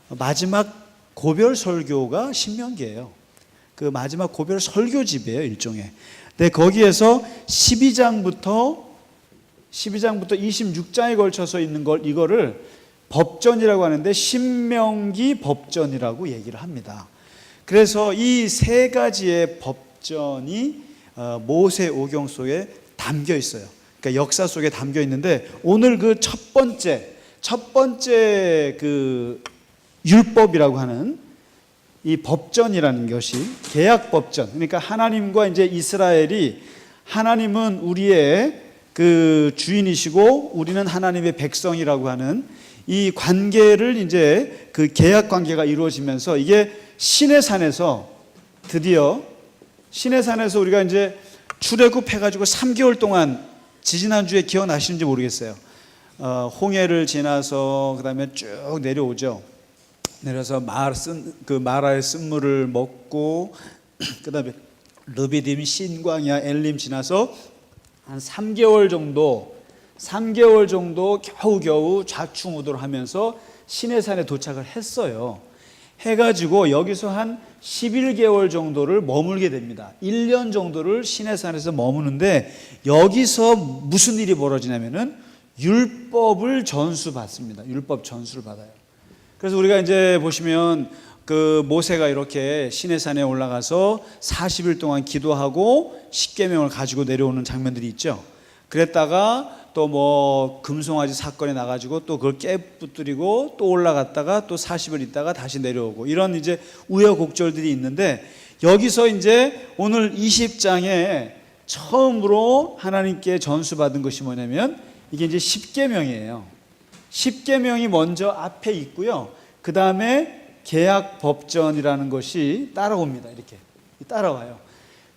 마지막 고별 설교가 신명기예요. 그 마지막 고별 설교집이에요, 일종의. 근데 거기에서 12장부터 26장에 걸쳐서 있는 이거를 법전이라고 하는데 신명기 법전이라고 얘기를 합니다. 그래서 이 세 가지의 법전이 모세 오경 속에 담겨 있어요. 그러니까 역사 속에 담겨 있는데, 오늘 그 첫 번째 그 율법이라고 하는 이 법전이라는 것이 계약 법전. 그러니까 하나님과 이제 이스라엘이, 하나님은 우리의 그 주인이시고 우리는 하나님의 백성이라고 하는 이 관계를, 이제 그 계약 관계가 이루어지면서, 이게 시내산에서, 드디어 시내산에서 우리가 이제 출애굽해가지고 3개월 동안, 지지난주에 기억나시는지 모르겠어요. 홍해를 지나서 그 다음에 쭉 내려오죠. 내려서 마라의 쓴물을 먹고, 그 다음에 르비딤, 신광야, 엘림 지나서 한 3개월 정도 겨우겨우 좌충우돌 하면서 시내산에 도착을 했어요. 해가지고 여기서 한 11개월 정도를 머물게 됩니다. 1년 정도를 시내산에서 머무는데, 여기서 무슨 일이 벌어지냐면은 율법을 전수받습니다. 율법 전수를 받아요. 그래서 우리가 이제 보시면 그 모세가 이렇게 시내산에 올라가서 40일 동안 기도하고 십계명을 가지고 내려오는 장면들이 있죠. 그랬다가 또 뭐 금송아지 사건이 나가지고 또 그걸 깨부뜨리고 또 올라갔다가 또 40일 있다가 다시 내려오고, 이런 이제 우여곡절들이 있는데, 여기서 이제 오늘 20장에 처음으로 하나님께 전수받은 것이 뭐냐면, 이게 이제 십계명이에요. 십계명이 먼저 앞에 있고요. 그 다음에 계약 법전이라는 것이 따라옵니다. 이렇게 따라와요.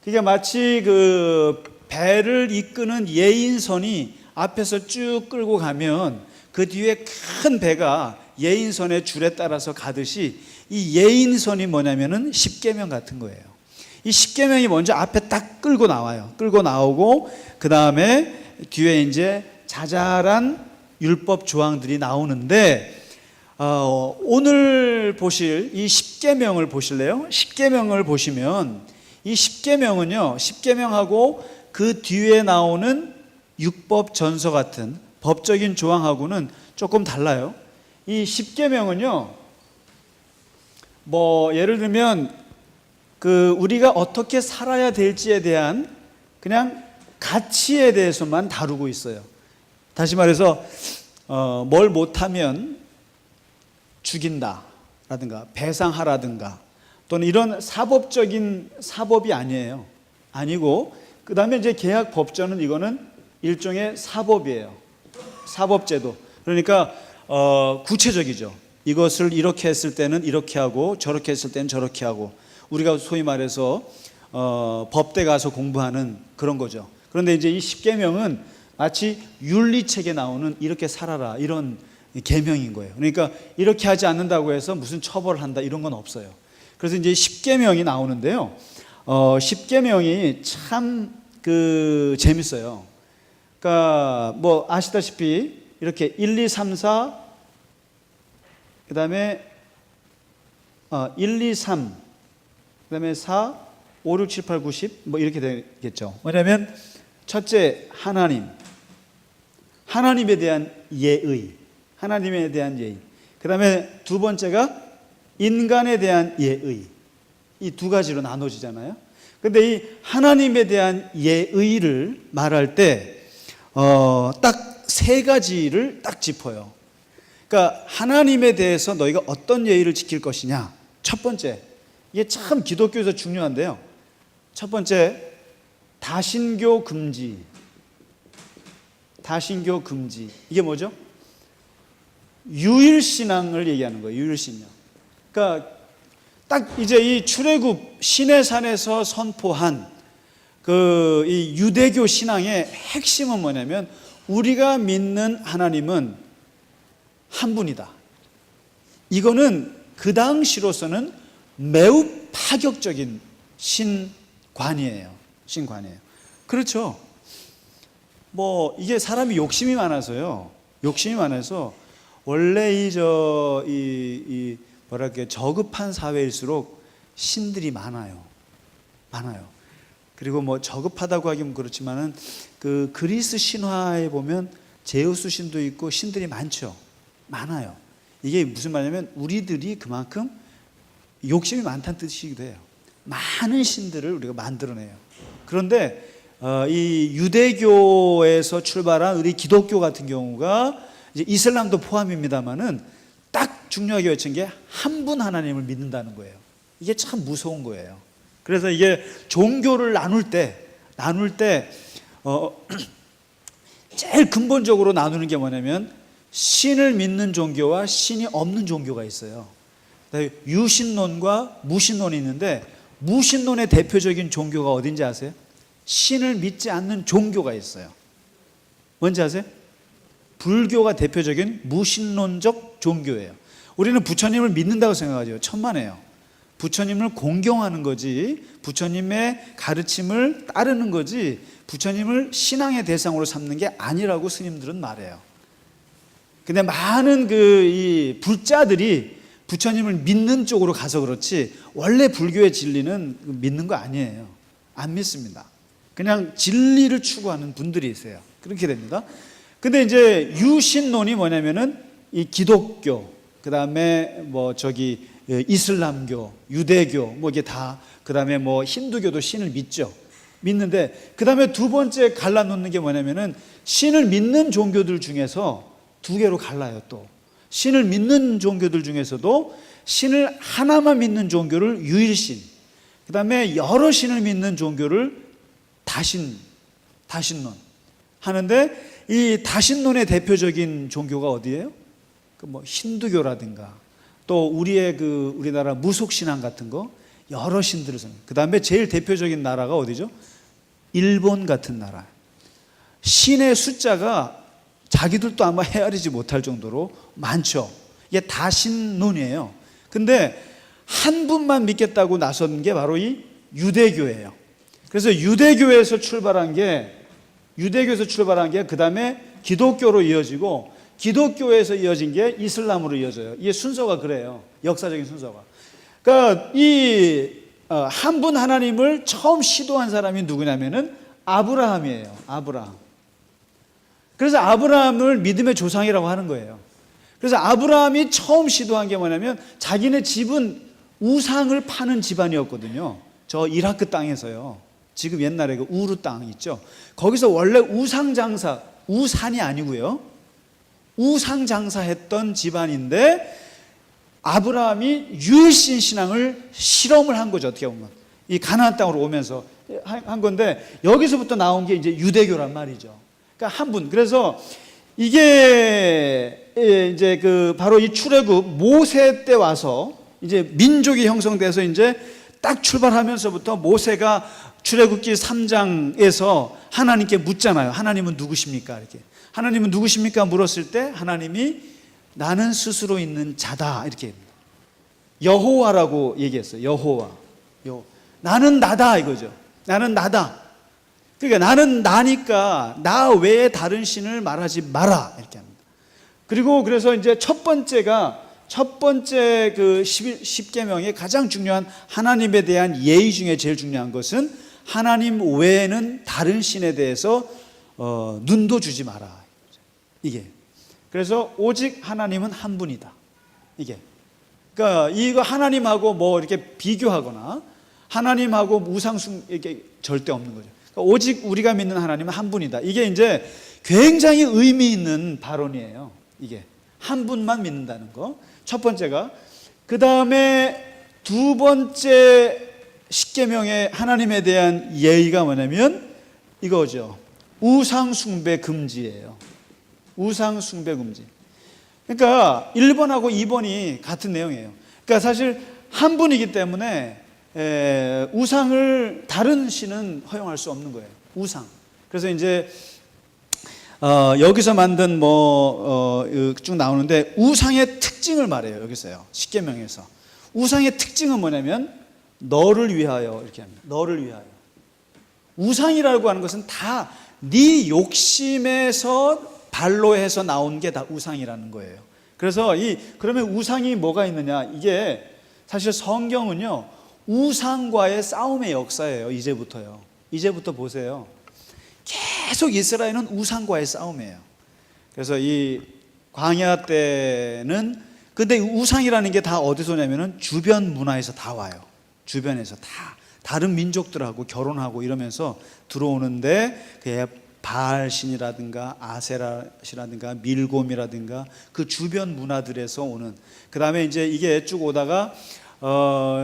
그게 마치 그 배를 이끄는 예인선이 앞에서 쭉 끌고 가면 그 뒤에 큰 배가 예인선의 줄에 따라서 가듯이, 이 예인선이 뭐냐면은 십계명 같은 거예요. 이 십계명이 먼저 앞에 딱 끌고 나와요. 끌고 나오고, 그 다음에 뒤에 이제 자잘한 율법 조항들이 나오는데, 오늘 보실 이 십계명을 보실래요? 십계명을 보시면, 이 십계명은요, 십계명하고 그 뒤에 나오는 율법 전서 같은 법적인 조항하고는 조금 달라요. 이 십계명은요, 뭐 예를 들면 그 우리가 어떻게 살아야 될지에 대한 그냥 가치에 대해서만 다루고 있어요. 다시 말해서 뭘 못하면 죽인다 라든가 배상하라든가, 또는 이런 사법이 아니에요. 아니고, 그 다음에 이제 계약 법전은, 이거는 일종의 사법이에요. 사법제도. 그러니까 구체적이죠. 이것을 이렇게 했을 때는 이렇게 하고, 저렇게 했을 때는 저렇게 하고, 우리가 소위 말해서 법대 가서 공부하는 그런 거죠. 그런데 이제 이 십계명은 마치 윤리책에 나오는 이렇게 살아라, 이런 계명인 거예요. 그러니까 이렇게 하지 않는다고 해서 무슨 처벌을 한다, 이런 건 없어요. 그래서 이제 십계명이 나오는데요. 십계명이 참 재밌어요. 그러니까 뭐 아시다시피 이렇게 1, 2, 3, 4, 그 다음에 1, 2, 3, 그 다음에 4, 5, 6, 7, 8, 9, 10, 뭐 이렇게 되겠죠. 왜냐하면 첫째, 하나님에 대한 예의, 하나님에 대한 예의. 그 다음에 두 번째가 인간에 대한 예의. 이 두 가지로 나눠지잖아요. 근데 이 하나님에 대한 예의를 말할 때 딱 세 가지를 딱 짚어요. 그러니까 하나님에 대해서 너희가 어떤 예의를 지킬 것이냐. 첫 번째, 이게 참 기독교에서 중요한데요. 첫 번째, 다신교 금지. 다신교 금지. 이게 뭐죠? 유일신앙을 얘기하는 거예요. 유일신앙. 그러니까 딱 이제 이 출애굽 시내산에서 선포한 이 유대교 신앙의 핵심은 뭐냐면, 우리가 믿는 하나님은 한 분이다. 이거는 그 당시로서는 매우 파격적인 신관이에요. 신관이에요. 그렇죠. 뭐 이게 사람이 욕심이 많아서요. 욕심이 많아서 원래 뭐랄까 저급한 사회일수록 신들이 많아요. 그리고 뭐 저급하다고 하기는 그렇지만은 그 그리스 신화에 보면 제우스 신도 있고 신들이 많아요. 이게 무슨 말이냐면 우리들이 그만큼 욕심이 많다는 뜻이기도 해요. 많은 신들을 우리가 만들어내요. 그런데 이 유대교에서 출발한 우리 기독교 같은 경우가 이제 이슬람도 포함입니다만은 딱 중요하게 외친 게 한 분 하나님을 믿는다는 거예요. 이게 참 무서운 거예요. 그래서 이게 종교를 나눌 때 제일 근본적으로 나누는 게 뭐냐면 신을 믿는 종교와 신이 없는 종교가 있어요. 유신론과 무신론이 있는데 무신론의 대표적인 종교가 어딘지 아세요? 신을 믿지 않는 종교가 있어요. 뭔지 아세요? 불교가 대표적인 무신론적 종교예요. 우리는 부처님을 믿는다고 생각하죠. 천만에요. 부처님을 공경하는 거지, 부처님의 가르침을 따르는 거지, 부처님을 신앙의 대상으로 삼는 게 아니라고 스님들은 말해요. 근데 많은 이 불자들이 부처님을 믿는 쪽으로 가서 그렇지 원래 불교의 진리는 믿는 거 아니에요. 안 믿습니다. 그냥 진리를 추구하는 분들이 있어요. 그렇게 됩니다. 근데 이제 유신론이 뭐냐면은 이 기독교, 그 다음에 이슬람교, 유대교, 이게 다, 그 다음에 힌두교도 신을 믿는데, 그 다음에 두 번째 갈라놓는 게 뭐냐면은 신을 믿는 종교들 중에서 두 개로 갈라요. 또 신을 믿는 종교들 중에서도 신을 하나만 믿는 종교를 유일신, 그 다음에 여러 신을 믿는 종교를 다신론 하는데, 이 다신론의 대표적인 종교가 어디예요? 힌두교라든가 또 우리나라 무속신앙 같은 거 여러 신들을 그 다음에 제일 대표적인 나라가 어디죠? 일본 같은 나라. 신의 숫자가 자기들도 아마 헤아리지 못할 정도로 많죠. 이게 다신론이에요. 근데 한 분만 믿겠다고 나선 게 바로 이 유대교예요. 그래서 유대교에서 출발한 게 그 다음에 기독교로 이어지고, 기독교에서 이어진 게 이슬람으로 이어져요. 이게 순서가 그래요. 역사적인 순서가. 그러니까 이 한 분 하나님을 처음 시도한 사람이 누구냐면은 아브라함이에요. 아브라함. 그래서 아브라함을 믿음의 조상이라고 하는 거예요. 그래서 아브라함이 처음 시도한 게 뭐냐면 자기네 집은 우상을 파는 집안이었거든요. 저 이라크 땅에서요. 지금 옛날에 그 우르 땅 있죠. 거기서 원래 우산이 아니고요. 우상 장사했던 집안인데 아브라함이 유일신 신앙을 실험을 한 거죠. 어떻게 보면 이 가나안 땅으로 오면서 한 건데, 여기서부터 나온 게 이제 유대교란 말이죠. 그러니까 한 분. 그래서 이게 이제 바로 이 출애굽 모세 때 와서 이제 민족이 형성돼서 이제 딱 출발하면서부터 모세가 출애굽기 3장에서 하나님께 묻잖아요. 하나님은 누구십니까? 이렇게. 하나님은 누구십니까? 물었을 때 하나님이 나는 스스로 있는 자다. 이렇게. 여호와라고 얘기했어요. 여호와. 나는 나다 이거죠. 나는 나다. 그러니까 나는 나니까 나 외에 다른 신을 말하지 마라. 이렇게 합니다. 그리고 그래서 이제 첫 번째 그 10계명의 가장 중요한 하나님에 대한 예의 중에 제일 중요한 것은 하나님 외에는 다른 신에 대해서 눈도 주지 마라. 이게. 그래서 오직 하나님은 한 분이다. 이게. 그러니까 이거 하나님하고 이렇게 비교하거나 하나님하고 우상숭 이게 절대 없는 거죠. 그러니까 오직 우리가 믿는 하나님은 한 분이다. 이게 이제 굉장히 의미 있는 발언이에요. 이게 한 분만 믿는다는 거. 첫 번째가. 그 다음에 두 번째 십계명의 하나님에 대한 예의가 뭐냐면 이거죠. 우상 숭배 금지예요. 우상 숭배 금지. 그러니까 1번하고 2번이 같은 내용이에요. 그러니까 사실 한 분이기 때문에 우상을 다른 신은 허용할 수 없는 거예요. 우상. 그래서 이제 여기서 만든 쭉 나오는데 우상의 특징을 말해요. 여기서요. 십계명에서. 우상의 특징은 뭐냐면 너를 위하여 이렇게 합니다. 너를 위하여. 우상이라고 하는 것은 다 네 욕심에서 발로 해서 나온 게 다 우상이라는 거예요. 그래서 그러면 우상이 뭐가 있느냐? 이게 사실 성경은요, 우상과의 싸움의 역사예요. 이제부터 보세요. 계속 이스라엘은 우상과의 싸움이에요. 그래서 이 광야 때는, 근데 우상이라는 게 다 어디서 오냐면은 주변 문화에서 다 와요. 주변에서 다 다른 민족들하고 결혼하고 이러면서 들어오는데, 그게 바알신이라든가 아세라시라든가 밀곰이라든가 그 주변 문화들에서 오는, 그 다음에 이제 이게 쭉 오다가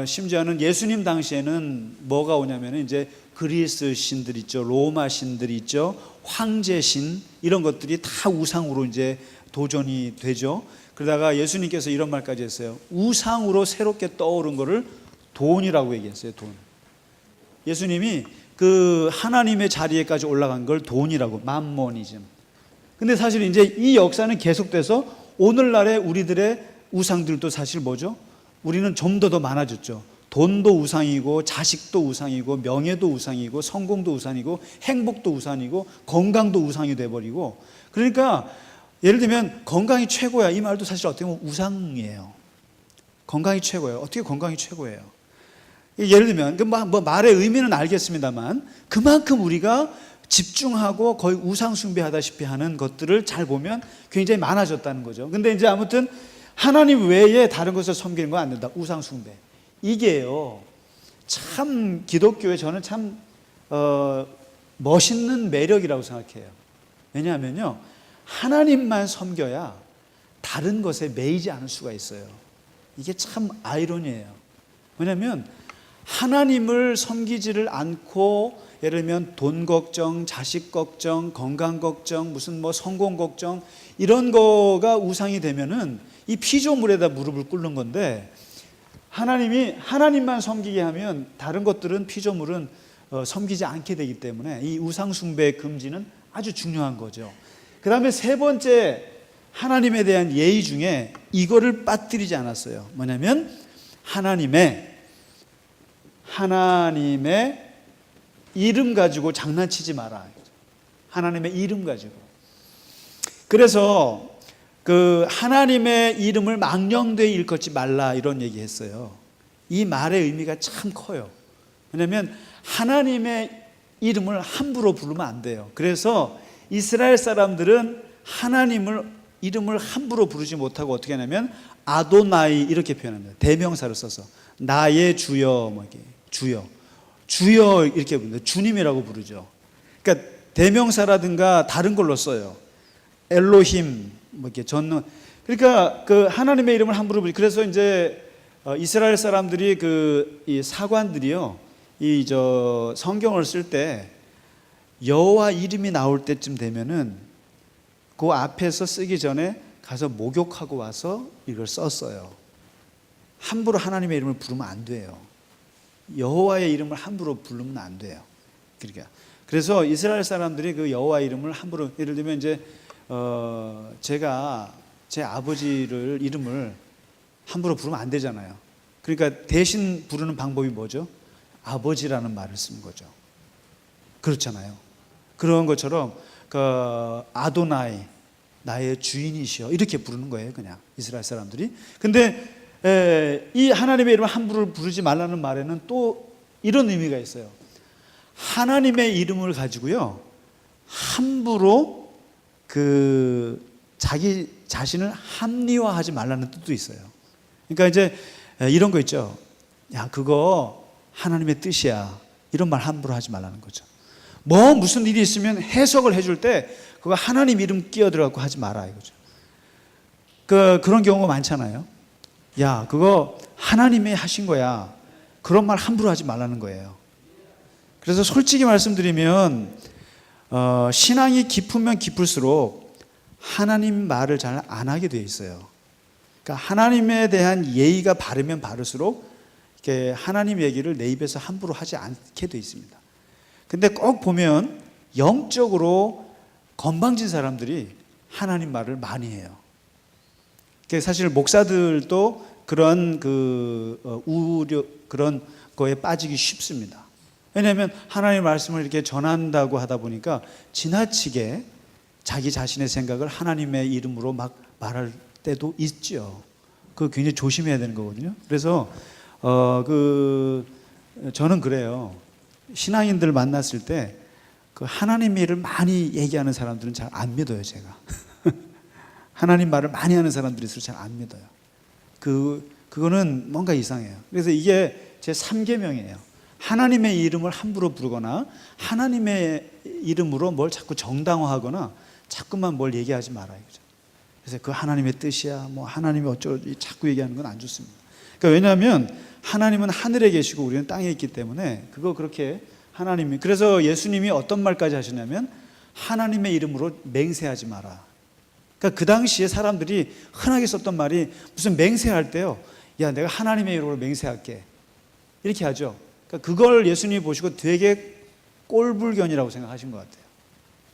심지어는 예수님 당시에는 뭐가 오냐면은 이제 그리스 신들 있죠, 로마 신들 있죠, 황제 신, 이런 것들이 다 우상으로 이제 도전이 되죠. 그러다가 예수님께서 이런 말까지 했어요. 우상으로 새롭게 떠오른 거를 돈이라고 얘기했어요. 돈. 예수님이 그 하나님의 자리에까지 올라간 걸 돈이라고, 맘모니즘. 근데 사실 이제 이 역사는 계속돼서 오늘날의 우리들의 우상들도 사실 뭐죠? 우리는 좀 더 많아졌죠. 돈도 우상이고, 자식도 우상이고, 명예도 우상이고, 성공도 우상이고, 행복도 우상이고, 건강도 우상이 돼버리고. 그러니까 예를 들면 건강이 최고야, 이 말도 사실 어떻게 보면 우상이에요. 건강이 최고예요. 어떻게 건강이 최고예요? 예를 들면 뭐 말의 의미는 알겠습니다만, 그만큼 우리가 집중하고 거의 우상 숭배하다시피 하는 것들을 잘 보면 굉장히 많아졌다는 거죠. 근데 이제 아무튼 하나님 외에 다른 것을 섬기는 건 안 된다. 우상 숭배. 이게요, 참 기독교에 저는 참 멋있는 매력이라고 생각해요. 왜냐하면요, 하나님만 섬겨야 다른 것에 매이지 않을 수가 있어요. 이게 참 아이러니예요. 왜냐하면 하나님을 섬기지를 않고, 예를 들면 돈 걱정, 자식 걱정, 건강 걱정, 무슨 뭐 성공 걱정, 이런 거가 우상이 되면은 이 피조물에다 무릎을 꿇는 건데, 하나님만 섬기게 하면 다른 것들은, 피조물은 섬기지 않게 되기 때문에 이 우상 숭배 금지는 아주 중요한 거죠. 그 다음에 세 번째 하나님에 대한 예의 중에 이거를 빠뜨리지 않았어요. 뭐냐면 하나님의 이름 가지고 장난치지 마라. 하나님의 이름 가지고. 그래서 그 하나님의 이름을 망령되이 일컫지 말라, 이런 얘기했어요. 이 말의 의미가 참 커요. 왜냐하면 하나님의 이름을 함부로 부르면 안 돼요. 그래서 이스라엘 사람들은 하나님을 이름을 함부로 부르지 못하고 어떻게 하냐면 아도나이 이렇게 표현합니다. 대명사를 써서 나의 주여, 뭐 이렇게 주여 이렇게 부릅니다. 주님이라고 부르죠. 그러니까 대명사라든가 다른 걸로 써요. 엘로힘 뭐 이렇게 전능. 그러니까 그 하나님의 이름을 함부로 부르죠. 그래서 이제 이스라엘 사람들이 이 사관들이요, 성경을 쓸 때 여호와 이름이 나올 때쯤 되면은 그 앞에서 쓰기 전에 가서 목욕하고 와서 이걸 썼어요. 함부로 하나님의 이름을 부르면 안 돼요. 여호와의 이름을 함부로 부르면 안 돼요. 그러니까 그래서 이스라엘 사람들이 그 여호와 이름을 함부로, 예를 들면 이제 제가 제 아버지를 이름을 함부로 부르면 안 되잖아요. 그러니까 대신 부르는 방법이 뭐죠? 아버지라는 말을 쓰는 거죠. 그렇잖아요. 그런 것처럼 아도나이, 나의 주인이시여, 이렇게 부르는 거예요, 그냥 이스라엘 사람들이. 근데 이 하나님의 이름을 함부로 부르지 말라는 말에는 또 이런 의미가 있어요. 하나님의 이름을 가지고요, 함부로 자기 자신을 합리화하지 말라는 뜻도 있어요. 그러니까 이제 이런 거 있죠. 야, 그거 하나님의 뜻이야, 이런 말 함부로 하지 말라는 거죠. 무슨 일이 있으면 해석을 해줄 때 그거 하나님 이름 끼어들어갖고 하지 마라, 이거죠. 그런 경우가 많잖아요. 야, 그거 하나님이 하신 거야, 그런 말 함부로 하지 말라는 거예요. 그래서 솔직히 말씀드리면 신앙이 깊으면 깊을수록 하나님 말을 잘 안 하게 되어 있어요. 그러니까 하나님에 대한 예의가 바르면 바를수록 이렇게 하나님 얘기를 내 입에서 함부로 하지 않게 되어 있습니다. 근데 꼭 보면 영적으로 건방진 사람들이 하나님 말을 많이 해요. 사실 목사들도 그런 우려, 그런 거에 빠지기 쉽습니다. 왜냐하면 하나님의 말씀을 이렇게 전한다고 하다 보니까 지나치게 자기 자신의 생각을 하나님의 이름으로 막 말할 때도 있죠. 그거 굉장히 조심해야 되는 거거든요. 그래서 저는 그래요. 신앙인들 만났을 때 그 하나님의 일을 많이 얘기하는 사람들은 잘 안 믿어요, 제가. 하나님 말을 많이 하는 사람들이 있어서 잘 안 믿어요. 그거는 뭔가 이상해요. 그래서 이게 제 3계명이에요. 하나님의 이름을 함부로 부르거나 하나님의 이름으로 뭘 자꾸 정당화하거나 자꾸만 뭘 얘기하지 말아요. 그래서 그 하나님의 뜻이야, 뭐 하나님이 어쩌고 자꾸 얘기하는 건 안 좋습니다. 그러니까 왜냐하면 하나님은 하늘에 계시고 우리는 땅에 있기 때문에 그거 그렇게 하나님이, 그래서 예수님이 어떤 말까지 하시냐면 하나님의 이름으로 맹세하지 마라. 그러니까 그 당시에 사람들이 흔하게 썼던 말이 무슨 맹세할 때요, 야 내가 하나님의 이름으로 맹세할게 이렇게 하죠. 그러니까 그걸 예수님이 보시고 되게 꼴불견이라고 생각하신 것 같아요.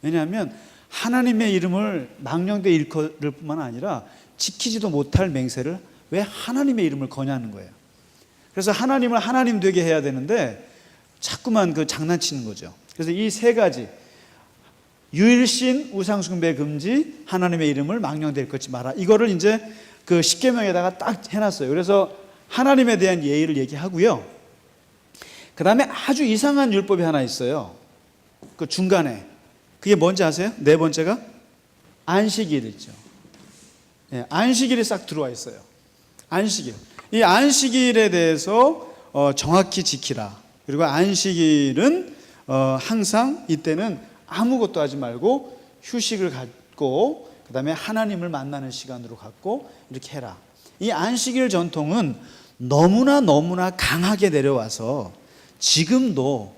왜냐하면 하나님의 이름을 망령되이 일컬을 뿐만 아니라 지키지도 못할 맹세를 왜 하나님의 이름을 거냐는 거예요. 그래서 하나님을 하나님 되게 해야 되는데 자꾸만 그 장난치는 거죠. 그래서 이 세 가지, 유일신, 우상숭배 금지, 하나님의 이름을 망령되이 일컫지 마라, 이거를 이제 그 10계명에다가 딱 해놨어요. 그래서 하나님에 대한 예의를 얘기하고요. 그 다음에 아주 이상한 율법이 하나 있어요. 그 중간에. 그게 뭔지 아세요? 네 번째가 안식일 있죠. 네, 안식일이 싹 들어와 있어요. 안식일. 이 안식일에 대해서 정확히 지키라. 그리고 안식일은 항상 이때는 아무것도 하지 말고 휴식을 갖고 그 다음에 하나님을 만나는 시간으로 갖고 이렇게 해라. 이 안식일 전통은 너무나 강하게 내려와서 지금도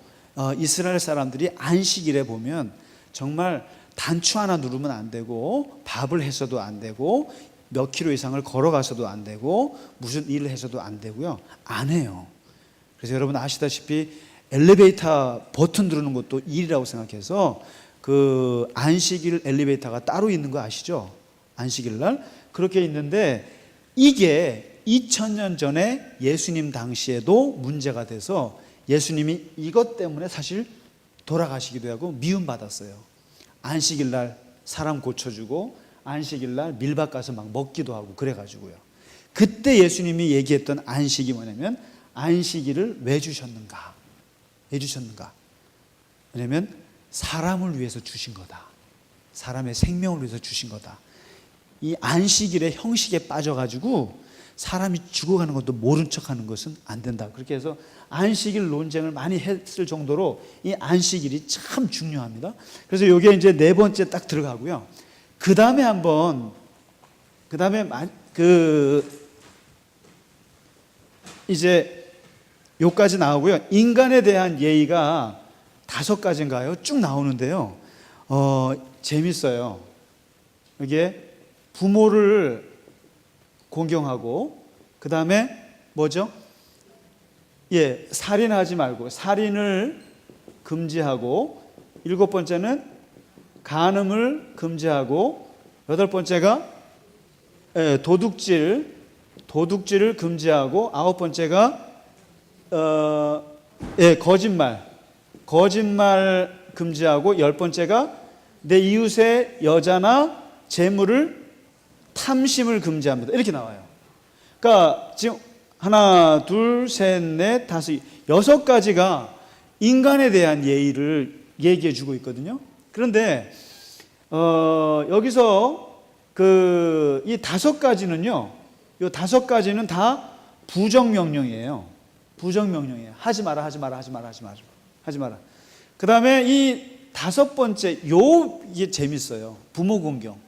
이스라엘 사람들이 안식일에 보면 정말 단추 하나 누르면 안 되고 밥을 해서도 안 되고 몇 킬로 이상을 걸어가서도 안 되고 무슨 일을 해서도 안 되고요. 안 해요. 그래서 여러분 아시다시피 엘리베이터 버튼 누르는 것도 일이라고 생각해서 그 안식일 엘리베이터가 따로 있는 거 아시죠? 안식일 날 그렇게 있는데 이게 2000년 전에 예수님 당시에도 문제가 돼서 예수님이 이것 때문에 사실 돌아가시기도 하고 미움받았어요. 안식일 날 사람 고쳐주고 안식일 날 밀밭 가서 막 먹기도 하고 그래가지고요. 그때 예수님이 얘기했던 안식이 뭐냐면 안식일을 왜 주셨는가? 왜 주셨는가? 왜냐면 사람을 위해서 주신 거다. 사람의 생명을 위해서 주신 거다. 이 안식일의 형식에 빠져가지고 사람이 죽어가는 것도 모른 척하는 것은 안 된다. 그렇게 해서 안식일 논쟁을 많이 했을 정도로 이 안식일이 참 중요합니다. 그래서 이게 이제 네 번째 딱 들어가고요. 그 다음에 이제 요까지 나오고요. 인간에 대한 예의가 5가지인가요? 쭉 나오는데요. 재밌어요. 이게 부모를 공경하고, 그 다음에 뭐죠? 예, 살인하지 말고, 살인을 금지하고, 7번째는 간음을 금지하고, 8번째가 도둑질을 금지하고, 9번째가 거짓말 금지하고, 10번째가 내 이웃의 여자나 재물을 탐심을 금지합니다. 이렇게 나와요. 그러니까 지금 하나, 둘, 셋, 넷, 다섯, 6가지가 인간에 대한 예의를 얘기해 주고 있거든요. 그런데 여기서 이 5가지는요, 이 5가지는 다 부정명령이에요. 부정명령이에요. 하지 마라, 하지 마라, 하지 마라, 하지 마라, 하지 마라. 그 다음에 이 5번째, 이게 재밌어요. 부모 공경.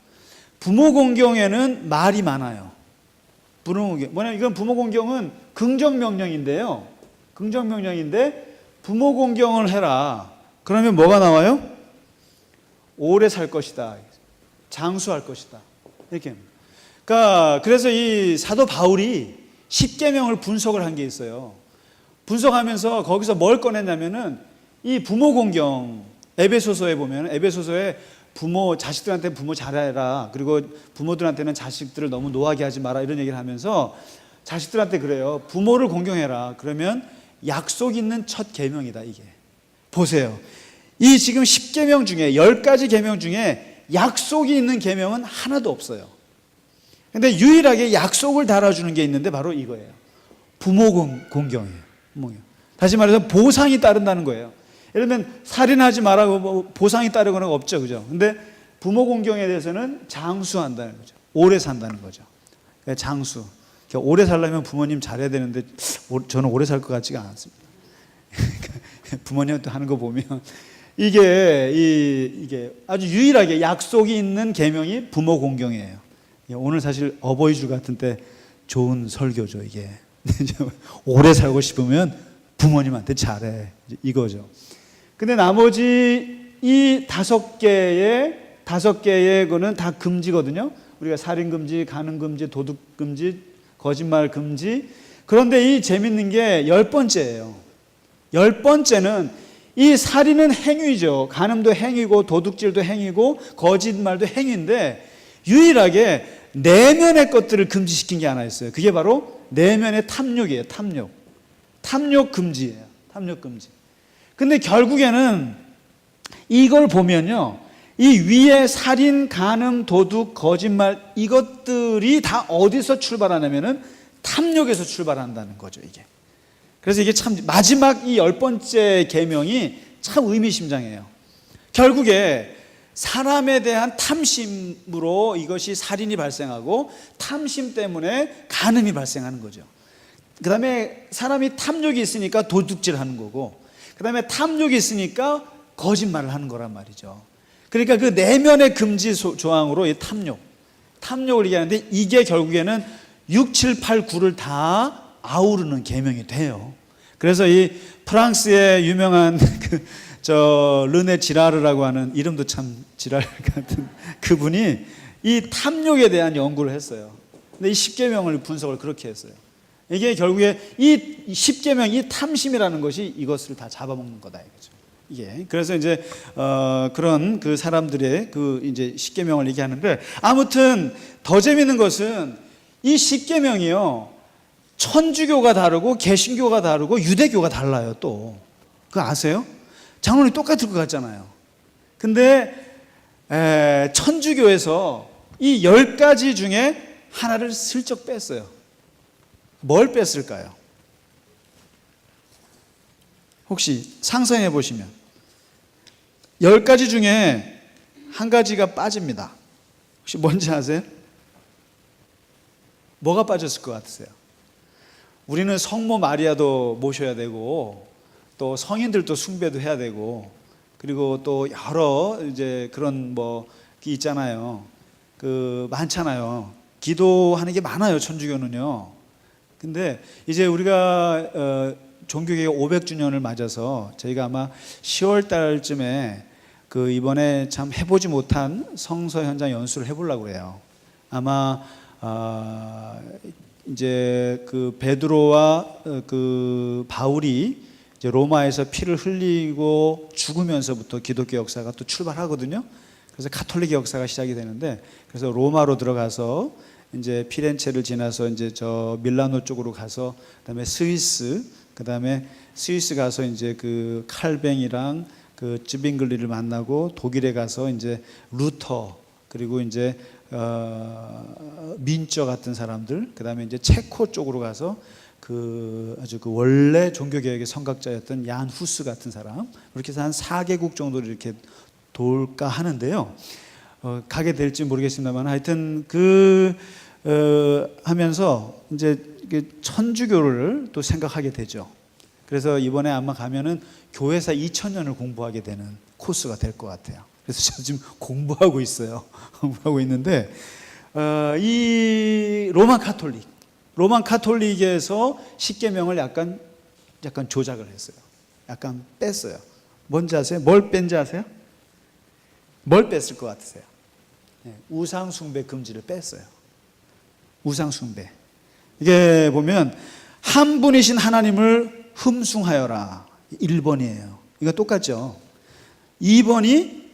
부모 공경에는 말이 많아요. 부모 공경. 뭐냐면 이건 부모 공경은 긍정 명령인데요. 긍정 명령인데 부모 공경을 해라. 그러면 뭐가 나와요? 오래 살 것이다. 장수할 것이다. 이렇게. 그러니까 그래서 이 사도 바울이 10계명을 분석을 한 게 있어요. 분석하면서 거기서 뭘 꺼냈냐면은 이 부모 공경, 에베소서에 보면 에베소서에 자식들한테 부모 잘해라. 그리고 부모들한테는 자식들을 너무 노하게 하지 마라. 이런 얘기를 하면서 자식들한테 그래요. 부모를 공경해라. 그러면 약속 있는 첫 계명이다, 이게. 보세요. 이 지금 10계명 중에 10가지 계명 중에 약속이 있는 계명은 하나도 없어요. 근데 유일하게 약속을 달아주는 게 있는데 바로 이거예요. 부모 공경이에요. 다시 말해서 보상이 따른다는 거예요. 예를 들면 살인하지 말라고 뭐 보상이 따르거나 없죠. 그죠? 근데 부모 공경에 대해서는 장수한다는 거죠. 오래 산다는 거죠. 장수. 오래 살려면 부모님 잘해야 되는데 저는 오래 살 것 같지가 않습니다. 부모님한테 하는 거 보면 이게 아주 유일하게 약속이 있는 계명이 부모 공경이에요. 오늘 사실 어버이주 같은 때 좋은 설교죠. 이게 오래 살고 싶으면 부모님한테 잘해, 이거죠. 근데 나머지 이 5개의 거는 다 금지거든요. 우리가 살인 금지, 간음 금지, 도둑 금지, 거짓말 금지. 그런데 이 재밌는 게 10번째예요. 10번째는 이 살인은 행위죠. 간음도 행위고 도둑질도 행위고 거짓말도 행위인데 유일하게 내면의 것들을 금지시킨 게 하나 있어요. 그게 바로 내면의 탐욕이에요. 탐욕 금지예요. 탐욕 금지. 근데 결국에는 이걸 보면요, 이 위에 살인, 간음, 도둑, 거짓말 이것들이 다 어디서 출발하냐면은 탐욕에서 출발한다는 거죠, 이게. 그래서 이게 참 마지막 이 10번째 계명이 참 의미심장해요. 결국에 사람에 대한 탐심으로 이것이 살인이 발생하고 탐심 때문에 간음이 발생하는 거죠. 그 다음에 사람이 탐욕이 있으니까 도둑질 하는 거고, 그 다음에 탐욕이 있으니까 거짓말을 하는 거란 말이죠. 그러니까 그 내면의 금지 조항으로 이 탐욕을 얘기하는데 이게 결국에는 6, 7, 8, 9를 다 아우르는 계명이 돼요. 그래서 이 프랑스의 유명한 르네 지라르라고 하는, 이름도 참 지랄 같은 그분이 이 탐욕에 대한 연구를 했어요. 근데 이 10계명을 분석을 그렇게 했어요. 이게 결국에 이 10계명, 이 탐심이라는 것이 이것을 다 잡아먹는 거다 이거죠. 이게 그래서 이제 그런 그 사람들의 그 이제 10계명을 얘기하는데, 아무튼 더 재밌는 것은 이 10계명이요, 천주교가 다르고 개신교가 다르고 유대교가 달라요. 또 그거 아세요? 장론이 똑같을 것 같잖아요. 근데 천주교에서 이 10가지 중에 하나를 슬쩍 뺐어요. 뭘 뺐을까요? 혹시 상상해 보시면 10가지 중에 한 가지가 빠집니다. 혹시 뭔지 아세요? 뭐가 빠졌을 것 같으세요? 우리는 성모 마리아도 모셔야 되고 또 성인들도 숭배도 해야 되고, 그리고 또 여러 이제 그런 뭐 있잖아요. 그 많잖아요. 기도하는 게 많아요, 천주교는요. 근데 이제 우리가 종교개혁 500주년을 맞아서 저희가 아마 10월 달쯤에 그 이번에 참 해보지 못한 성서 현장 연수를 해보려고 그래요. 아마 이제 그 베드로와 그 바울이 이제 로마에서 피를 흘리고 죽으면서부터 기독교 역사가 또 출발하거든요. 그래서 카톨릭 역사가 시작이 되는데, 그래서 로마로 들어가서 이제 피렌체를 지나서 이제 저 밀라노 쪽으로 가서 그다음에 스위스, 그다음에 스위스 가서 이제 그 칼뱅이랑 그 쯔빙글리를 만나고 독일에 가서 이제 루터, 그리고 이제 민처 같은 사람들, 그다음에 이제 체코 쪽으로 가서 그 아주 그 원래 종교개혁의 선각자였던 얀 후스 같은 사람, 이렇게 해서 한 4개국 정도를 이렇게 돌까 하는데요. 가게 될지 모르겠습니다만 하여튼 하면서 이제 천주교를 또 생각하게 되죠. 그래서 이번에 아마 가면은 교회사 2000년을 공부하게 되는 코스가 될 것 같아요. 그래서 저 지금 공부하고 있어요. 공부하고 있는데 이 로만 카톨릭에서 10계명을 약간 조작을 했어요. 약간 뺐어요. 뭔지 아세요? 뭘 뺀지 아세요? 뭘 뺐을 것 같으세요? 우상 숭배 금지를 뺐어요. 우상 숭배. 이게 보면 한 분이신 하나님을 흠숭하여라. 1번이에요. 이거 똑같죠. 2번이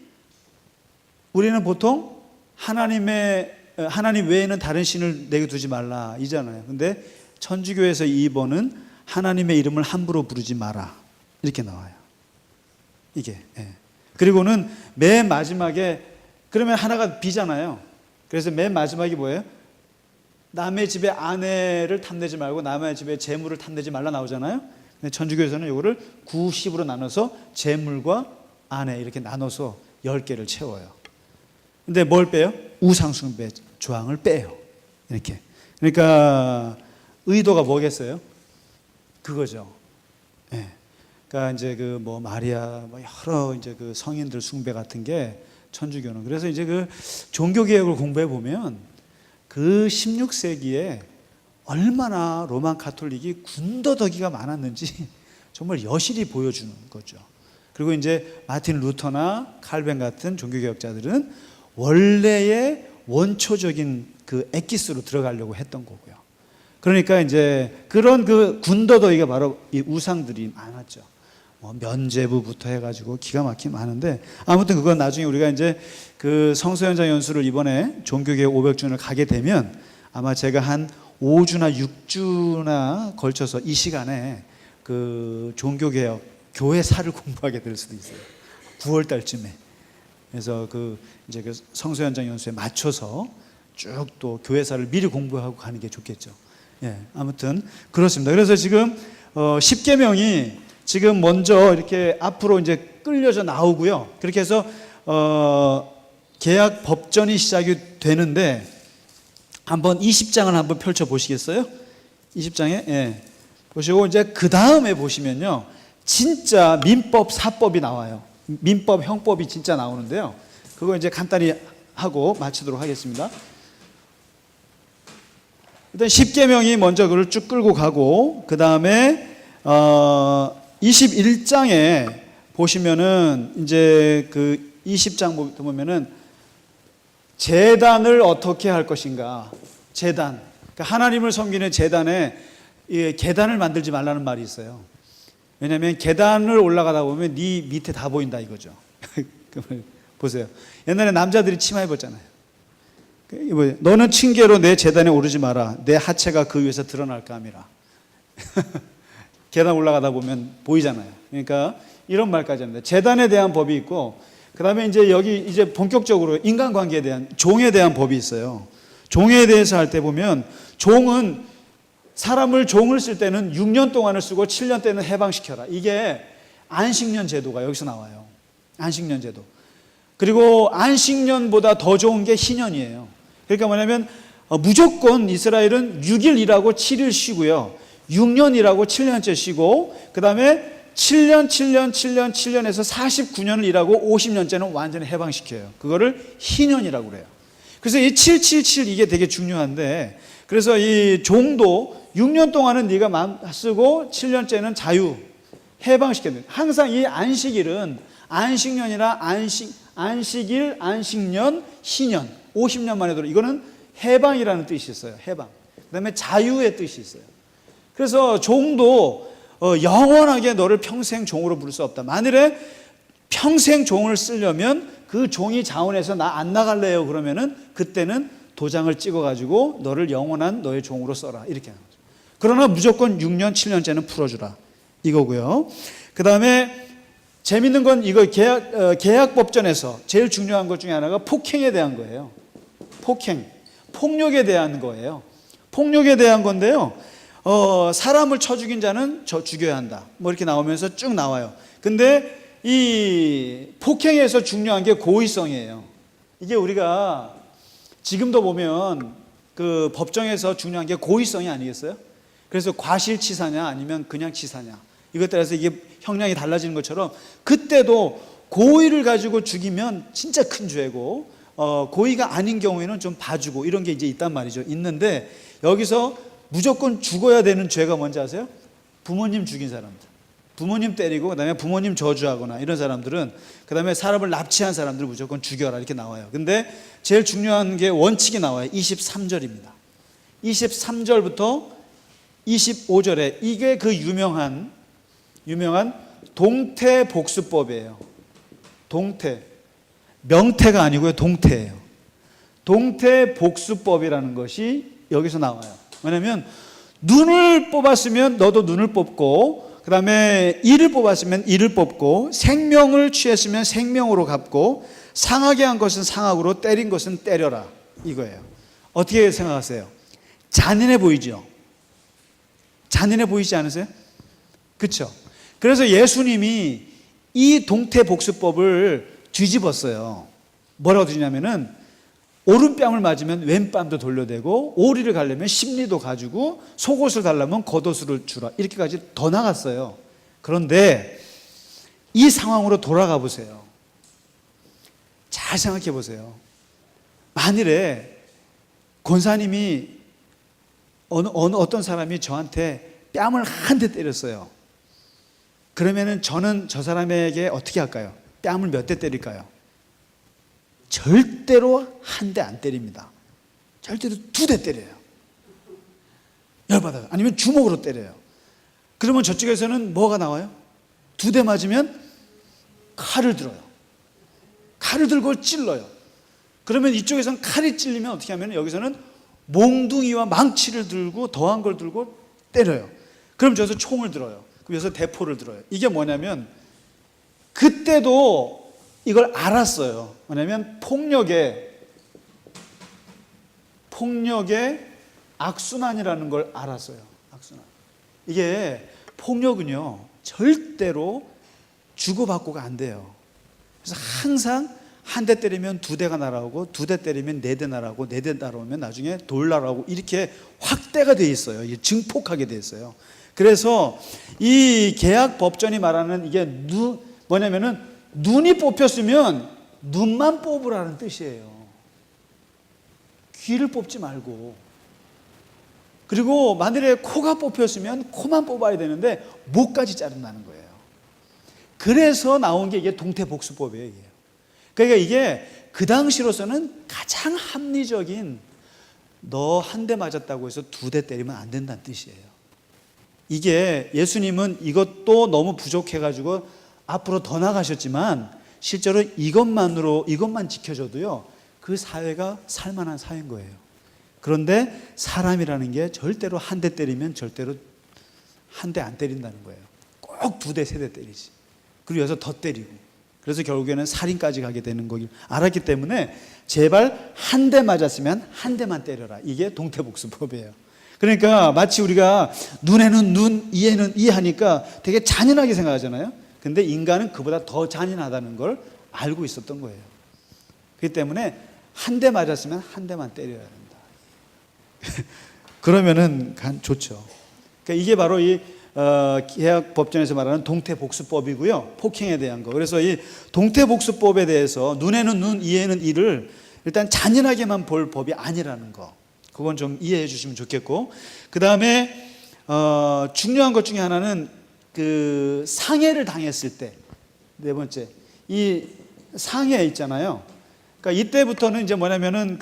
우리는 보통 하나님 외에는 다른 신을 내게 두지 말라 이잖아요. 근데 천주교에서 2번은 하나님의 이름을 함부로 부르지 마라 이렇게 나와요. 이게. 그리고는 맨 마지막에, 그러면 하나가 비잖아요. 그래서 맨 마지막이 뭐예요? 남의 집의 아내를 탐내지 말고 남의 집의 재물을 탐내지 말라 나오잖아요. 근데 천주교에서는 이거를 9, 10으로 나눠서 재물과 아내 이렇게 나눠서 10개를 채워요. 근데 뭘 빼요? 우상숭배 조항을 빼요. 이렇게. 그러니까 의도가 뭐겠어요? 그거죠. 예. 그러니까 이제 그 뭐 마리아 뭐 여러 이제 그 성인들 숭배 같은 게 천주교는, 그래서 이제 그 종교 개혁을 공부해 보면 그 16세기에 얼마나 로만 가톨릭이 군더더기가 많았는지 정말 여실히 보여주는 거죠. 그리고 이제 마틴 루터나 칼뱅 같은 종교 개혁자들은 원래의 원초적인 그 엑기스로 들어가려고 했던 거고요. 그러니까 이제 그런 그 군더더기가 바로 이 우상들이 많았죠. 뭐 면죄부부터 해가지고 기가 막히게 많은데, 아무튼 그건 나중에 우리가 이제 그 성서연장 연수를 이번에 종교개혁 500주년을 가게 되면 아마 제가 한 5주나 6주나 걸쳐서 이 시간에 그 종교개혁 교회사를 공부하게 될 수도 있어요. 9월 달쯤에. 그래서 그 이제 그 성서연장 연수에 맞춰서 쭉 또 교회사를 미리 공부하고 가는 게 좋겠죠. 예, 아무튼 그렇습니다. 그래서 지금 10계명이 지금 먼저 이렇게 앞으로 이제 끌려져 나오고요. 그렇게 해서 계약 법전이 시작이 되는데, 한번 20장을 한번 펼쳐 보시겠어요? 20장에 예. 보시고 이제 그 다음에 보시면요, 진짜 민법, 사법이 나와요. 민법, 형법이 진짜 나오는데요. 그거 이제 간단히 하고 마치도록 하겠습니다. 일단 10계명이 먼저 그걸 쭉 끌고 가고, 그 다음에 21장에 보시면은 이제 그 20장 보면은 제단을 어떻게 할 것인가. 제단. 그러니까 하나님을 섬기는 제단에 계단을 만들지 말라는 말이 있어요. 왜냐하면 계단을 올라가다 보면 네 밑에 다 보인다 이거죠. 보세요. 옛날에 남자들이 치마 입었잖아요. 너는 층계로 내 제단에 오르지 마라. 내 하체가 그 위에서 드러날까 함이라. 계단 올라가다 보면 보이잖아요. 그러니까 이런 말까지 합니다. 제단에 대한 법이 있고, 그 다음에 이제 여기 이제 본격적으로 인간관계에 대한, 종에 대한 법이 있어요. 종에 대해서 할 때 보면, 종은 사람을 종을 쓸 때는 6년 동안을 쓰고 7년 때는 해방시켜라. 이게 안식년 제도가 여기서 나와요. 안식년 제도. 그리고 안식년보다 더 좋은 게 희년이에요. 그러니까 뭐냐면 무조건 이스라엘은 6일 일하고 7일 쉬고요. 6년 일하고 7년째 쉬고, 그 다음에 7년에서 49년을 일하고 50년째는 완전히 해방시켜요. 그거를 희년이라고 그래요. 그래서 이 777 이게 되게 중요한데, 그래서 이 종도 6년 동안은 네가 마음 쓰고 7년째는 자유 해방시켜야 돼요. 항상 이 안식일은 안식년이라 안식일, 안식년, 희년 50년 만에 들어. 이거는 해방이라는 뜻이 있어요. 해방. 그다음에 자유의 뜻이 있어요. 그래서 종도 영원하게 너를 평생 종으로 부를 수 없다. 만일에 평생 종을 쓰려면 그 종이 자원해서 나 안 나갈래요 그러면은 그때는 도장을 찍어가지고 너를 영원한 너의 종으로 써라 이렇게 하는 거죠. 그러나 무조건 6년, 7년째는 풀어주라 이거고요. 그 다음에 재밌는 건 이거 계약법전에서 제일 중요한 것 중에 하나가 폭행에 대한 거예요. 폭행, 폭력에 대한 거예요. 폭력에 대한 건데요. 사람을 쳐 죽인 자는 죽여야 한다. 뭐 이렇게 나오면서 쭉 나와요. 근데 이 폭행에서 중요한 게 고의성이에요. 이게 우리가 지금도 보면 그 법정에서 중요한 게 고의성이 아니겠어요? 그래서 과실치사냐 아니면 그냥 치사냐 이것 따라서 이게 형량이 달라지는 것처럼 그때도 고의를 가지고 죽이면 진짜 큰 죄고 고의가 아닌 경우에는 좀 봐주고 이런 게 이제 있단 말이죠. 있는데 여기서 무조건 죽어야 되는 죄가 뭔지 아세요? 부모님 죽인 사람들, 부모님 때리고 그다음에 부모님 저주하거나 이런 사람들은, 그다음에 사람을 납치한 사람들 무조건 죽여라 이렇게 나와요. 근데 제일 중요한 게 원칙이 나와요. 23절입니다. 23절부터 25절에 이게 그 유명한 동태복수법이에요. 동태, 명태가 아니고요, 동태예요. 동태복수법이라는 것이 여기서 나와요. 왜냐하면 눈을 뽑았으면 너도 눈을 뽑고, 그 다음에 이를 뽑았으면 이를 뽑고, 생명을 취했으면 생명으로 갚고, 상하게 한 것은 상하고로, 때린 것은 때려라 이거예요. 어떻게 생각하세요? 잔인해 보이죠? 잔인해 보이지 않으세요? 그렇죠? 그래서 예수님이 이 동태복수법을 뒤집었어요. 뭐라고 뒤집냐면은 오른뺨을 맞으면 왼뺨도 돌려대고, 오리를 가려면 십리도 가지고, 속옷을 달라면 겉옷을 주라, 이렇게까지 더 나갔어요. 그런데 이 상황으로 돌아가 보세요. 잘 생각해 보세요. 만일에 권사님이 어떤 사람이 저한테 뺨을 한 대 때렸어요. 그러면은 저는 저 사람에게 어떻게 할까요? 뺨을 몇 대 때릴까요? 절대로 한 대 안 때립니다. 절대로 2대 때려요. 열받아요. 아니면 주먹으로 때려요. 그러면 저쪽에서는 뭐가 나와요? 2대 맞으면 칼을 들어요. 칼을 들고 찔러요. 그러면 이쪽에서는 칼이 찔리면 어떻게 하면 여기서는 몽둥이와 망치를 들고 더한 걸 들고 때려요. 그럼 저기서 총을 들어요. 그래서 대포를 들어요. 이게 뭐냐면 그때도 이걸 알았어요. 뭐냐면 폭력의 악순환이라는 걸 알았어요. 악순환. 이게 폭력은요 절대로 주고받고가 안 돼요. 그래서 항상 한 대 때리면 2대가 날아오고, 2대 때리면 4대 날아오고, 4대 날아오면 나중에 돌 날아오고, 이렇게 확대가 돼 있어요. 이게 증폭하게 돼 있어요. 그래서 이 계약 법전이 말하는 이게 뭐냐면은 눈이 뽑혔으면 눈만 뽑으라는 뜻이에요. 귀를 뽑지 말고. 그리고 만일에 코가 뽑혔으면 코만 뽑아야 되는데 목까지 자른다는 거예요. 그래서 나온 게 이게 동태복수법이에요. 이게. 그러니까 이게 그 당시로서는 가장 합리적인, 너 한 대 맞았다고 해서 2대 때리면 안 된다는 뜻이에요. 이게 예수님은 이것도 너무 부족해가지고 앞으로 더 나가셨지만 실제로 이것만 지켜줘도요 그 사회가 살만한 사회인 거예요. 그런데 사람이라는 게 절대로 한 대 때리면 절대로 한 대 안 때린다는 거예요. 꼭 2대, 3대 때리지. 그리고 여기서 더 때리고. 그래서 결국에는 살인까지 가게 되는 거길 알았기 때문에 제발 한 대 맞았으면 한 대만 때려라. 이게 동태복수법이에요. 그러니까 마치 우리가 눈에는 눈, 이에는 이 하니까 되게 잔인하게 생각하잖아요. 근데 인간은 그보다 더 잔인하다는 걸 알고 있었던 거예요. 그렇기 때문에 한 대 맞았으면 한 대만 때려야 된다. 그러면은 좋죠. 그러니까 이게 바로 이 계약 법전에서 말하는 동태복수법이고요. 폭행에 대한 거. 그래서 이 동태복수법에 대해서 눈에는 눈, 이에는 이를 일단 잔인하게만 볼 법이 아니라는 거. 그건 좀 이해해 주시면 좋겠고, 그 다음에 중요한 것 중에 하나는 그 상해를 당했을 때, 네 번째 이 상해 있잖아요. 그러니까 이때부터는 이제 뭐냐면은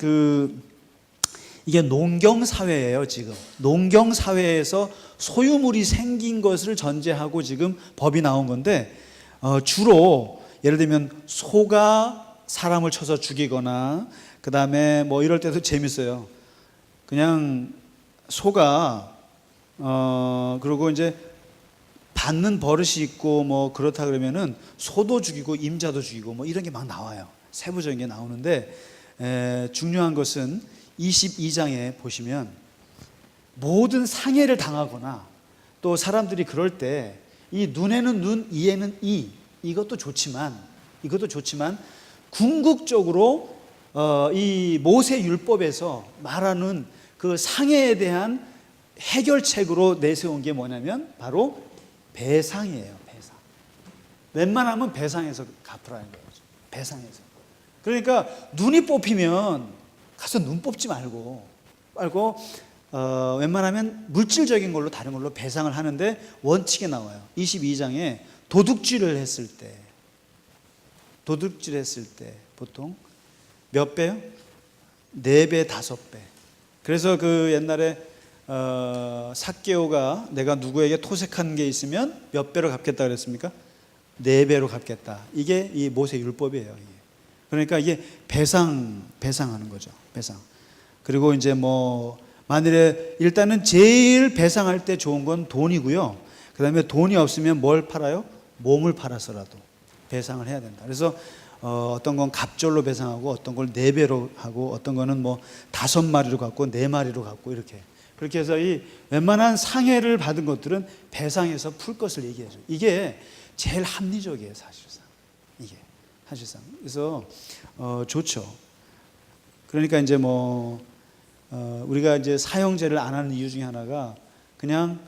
이게 농경 사회예요. 지금 농경 사회에서 소유물이 생긴 것을 전제하고 지금 법이 나온 건데, 주로 예를 들면 소가 사람을 쳐서 죽이거나, 그 다음에 뭐 이럴 때도 재밌어요. 그냥 소가 그리고 이제 받는 버릇이 있고 뭐 그렇다 그러면은 소도 죽이고 임자도 죽이고 뭐 이런 게 막 나와요. 세부적인 게 나오는데, 중요한 것은 22장에 보시면 모든 상해를 당하거나 또 사람들이 그럴 때 이 눈에는 눈, 이에는 이것도 좋지만 궁극적으로 이 모세 율법에서 말하는 그 상해에 대한 해결책으로 내세운 게 뭐냐면 바로 배상이에요. 배상. 웬만하면 배상해서 갚으라는 거죠. 배상해서. 그러니까 눈이 뽑히면 가서 눈 뽑지 말고 웬만하면 물질적인 걸로 다른 걸로 배상을 하는데 원칙에 나와요. 22장에 도둑질을 했을 때 보통 몇 배요? 4배, 5배. 그래서 그 옛날에 삭개오가 내가 누구에게 토색한 게 있으면 몇 배로 갚겠다 그랬습니까? 4배로 갚겠다. 이게 이 모세 율법이에요. 이게. 그러니까 이게 배상하는 거죠. 배상. 그리고 이제 뭐 만일에 일단은 제일 배상할 때 좋은 건 돈이고요. 그 다음에 돈이 없으면 뭘 팔아요? 몸을 팔아서라도 배상을 해야 된다. 그래서 어떤 건 갑절로 배상하고 어떤 걸 4배로 하고 어떤 거는 뭐 5마리로 갚고 4마리로 갚고 이렇게 그렇게 해서 이 웬만한 상해를 받은 것들은 배상해서 풀 것을 얘기해줘. 이게 제일 합리적이에요, 사실상. 이게 사실상. 그래서 좋죠. 그러니까 이제 우리가 이제 사형제를 안 하는 이유 중에 하나가 그냥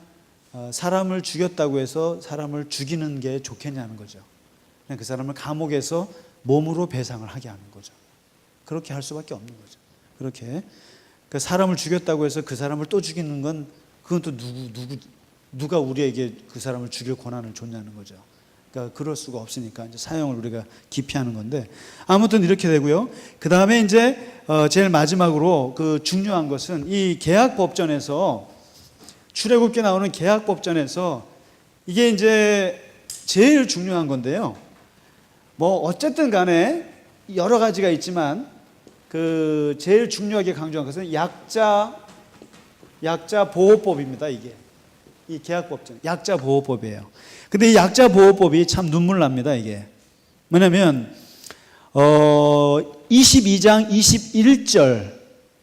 사람을 죽였다고 해서 사람을 죽이는 게 좋겠냐는 거죠. 그냥 그 사람을 감옥에서 몸으로 배상을 하게 하는 거죠. 그렇게 할 수밖에 없는 거죠. 그렇게 그 사람을 죽였다고 해서 그 사람을 또 죽이는 건 그건 또 누가 우리에게 그 사람을 죽일 권한을 줬냐는 거죠. 그러니까 그럴 수가 없으니까 이제 사형을 우리가 기피하는 건데 아무튼 이렇게 되고요. 그 다음에 이제 제일 마지막으로 그 중요한 것은 이 계약법전에서 출애굽기에 나오는 계약법전에서 이게 이제 제일 중요한 건데요. 어쨌든 간에 여러 가지가 있지만 그 제일 중요하게 강조한 것은 약자 보호법입니다. 이게 이 계약법전 약자 보호법이에요. 근데 이 약자 보호법이 참 눈물 납니다. 이게 뭐냐면 22장 21절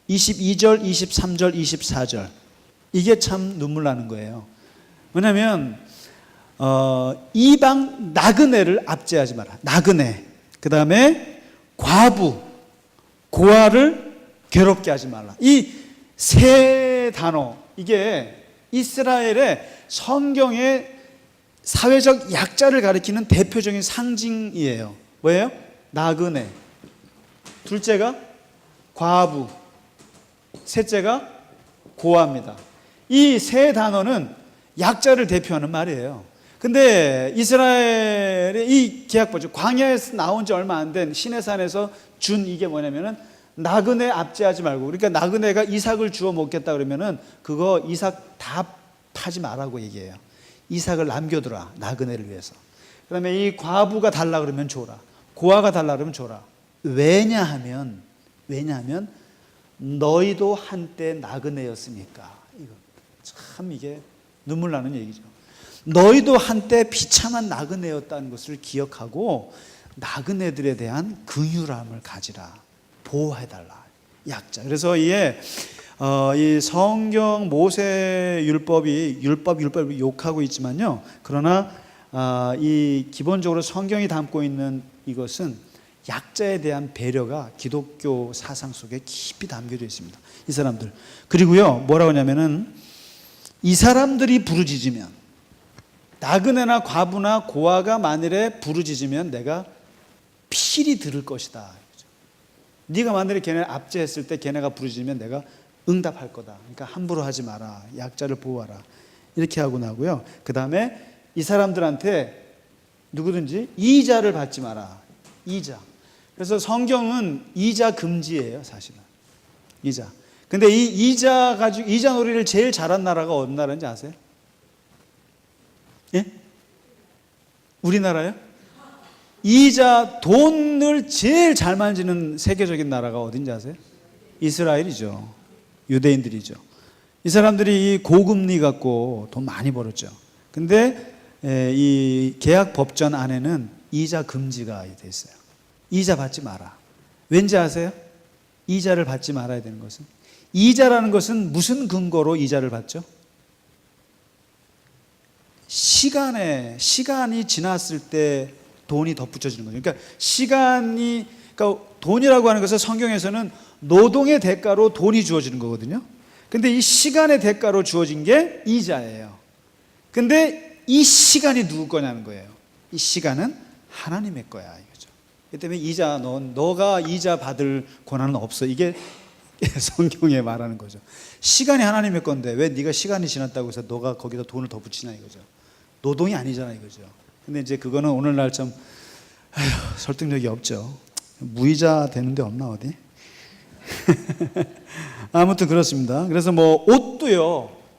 22절 23절 24절 이게 참 눈물 나는 거예요. 뭐냐면 이방 나그네를 압제하지 마라. 나그네. 그 다음에 과부, 고아를 괴롭게 하지 말라. 이 세 단어, 이게 이스라엘의 성경의 사회적 약자를 가리키는 대표적인 상징이에요. 뭐예요? 나그네. 둘째가 과부. 셋째가 고아입니다. 이 세 단어는 약자를 대표하는 말이에요. 근데 이스라엘의 이 계약법죠. 광야에서 나온 지 얼마 안 된 시내산에서 준 이게 뭐냐면은 나그네 압제하지 말고, 그러니까 나그네가 이삭을 주워 먹겠다 그러면은 그거 이삭 다 파지 말라고 얘기해요. 이삭을 남겨두라, 나그네를 위해서. 그 다음에 이 과부가 달라 그러면 줘라, 고아가 달라 그러면 줘라. 왜냐하면 너희도 한때 나그네였으니까. 이거 참 이게 눈물 나는 얘기죠. 너희도 한때 비참한 나그네였다는 것을 기억하고 나그네들에 대한 긍휼함을 가지라, 보호해달라, 약자. 그래서 이 성경 모세 율법이 율법을 욕하고 있지만요. 그러나 이 기본적으로 성경이 담고 있는 이것은 약자에 대한 배려가 기독교 사상 속에 깊이 담겨져 있습니다. 이 사람들. 그리고요, 뭐라고 하냐면은 이 사람들이 부르짖으면, 나그네나 과부나 고아가 만일에 부르짖으면 내가 필히 들을 것이다. 네가 만일에 걔네 압제했을 때 걔네가 부르짖으면 내가 응답할 거다. 그러니까 함부로 하지 마라. 약자를 보호하라. 이렇게 하고 나고요. 그 다음에 이 사람들한테 누구든지 이자를 받지 마라. 이자. 그래서 성경은 이자 금지예요, 사실은. 이자. 근데 이 이자 가지고 이자 놀이를 제일 잘한 나라가 어느 나라인지 아세요? 예? 우리나라요? 이자 돈을 제일 잘 만지는 세계적인 나라가 어딘지 아세요? 이스라엘이죠. 유대인들이죠. 이 사람들이 이 고금리 갖고 돈 많이 벌었죠. 근데 이 계약 법전 안에는 이자 금지가 돼 있어요. 이자 받지 마라. 왠지 아세요? 이자를 받지 말아야 되는 것은, 이자라는 것은 무슨 근거로 이자를 받죠? 시간이 지났을 때 돈이 덧붙여지는 거죠. 그러니까 돈이라고 하는 것은 성경에서는 노동의 대가로 돈이 주어지는 거거든요. 근데 이 시간의 대가로 주어진 게 이자예요. 근데 이 시간이 누구 거냐는 거예요. 이 시간은 하나님의 거야, 이거죠. 그렇기 때문에 이자, 너가 이자 받을 권한은 없어. 이게 성경에 말하는 거죠. 시간이 하나님의 건데 왜 네가 시간이 지났다고 해서 너가 거기다 돈을 덧붙이냐 이거죠. 노동이 아니잖아 이거죠. 근데 이제 그거는 오늘날 좀 설득력이 없죠. 무이자 되는데 없나 어디? 아무튼 그렇습니다. 그래서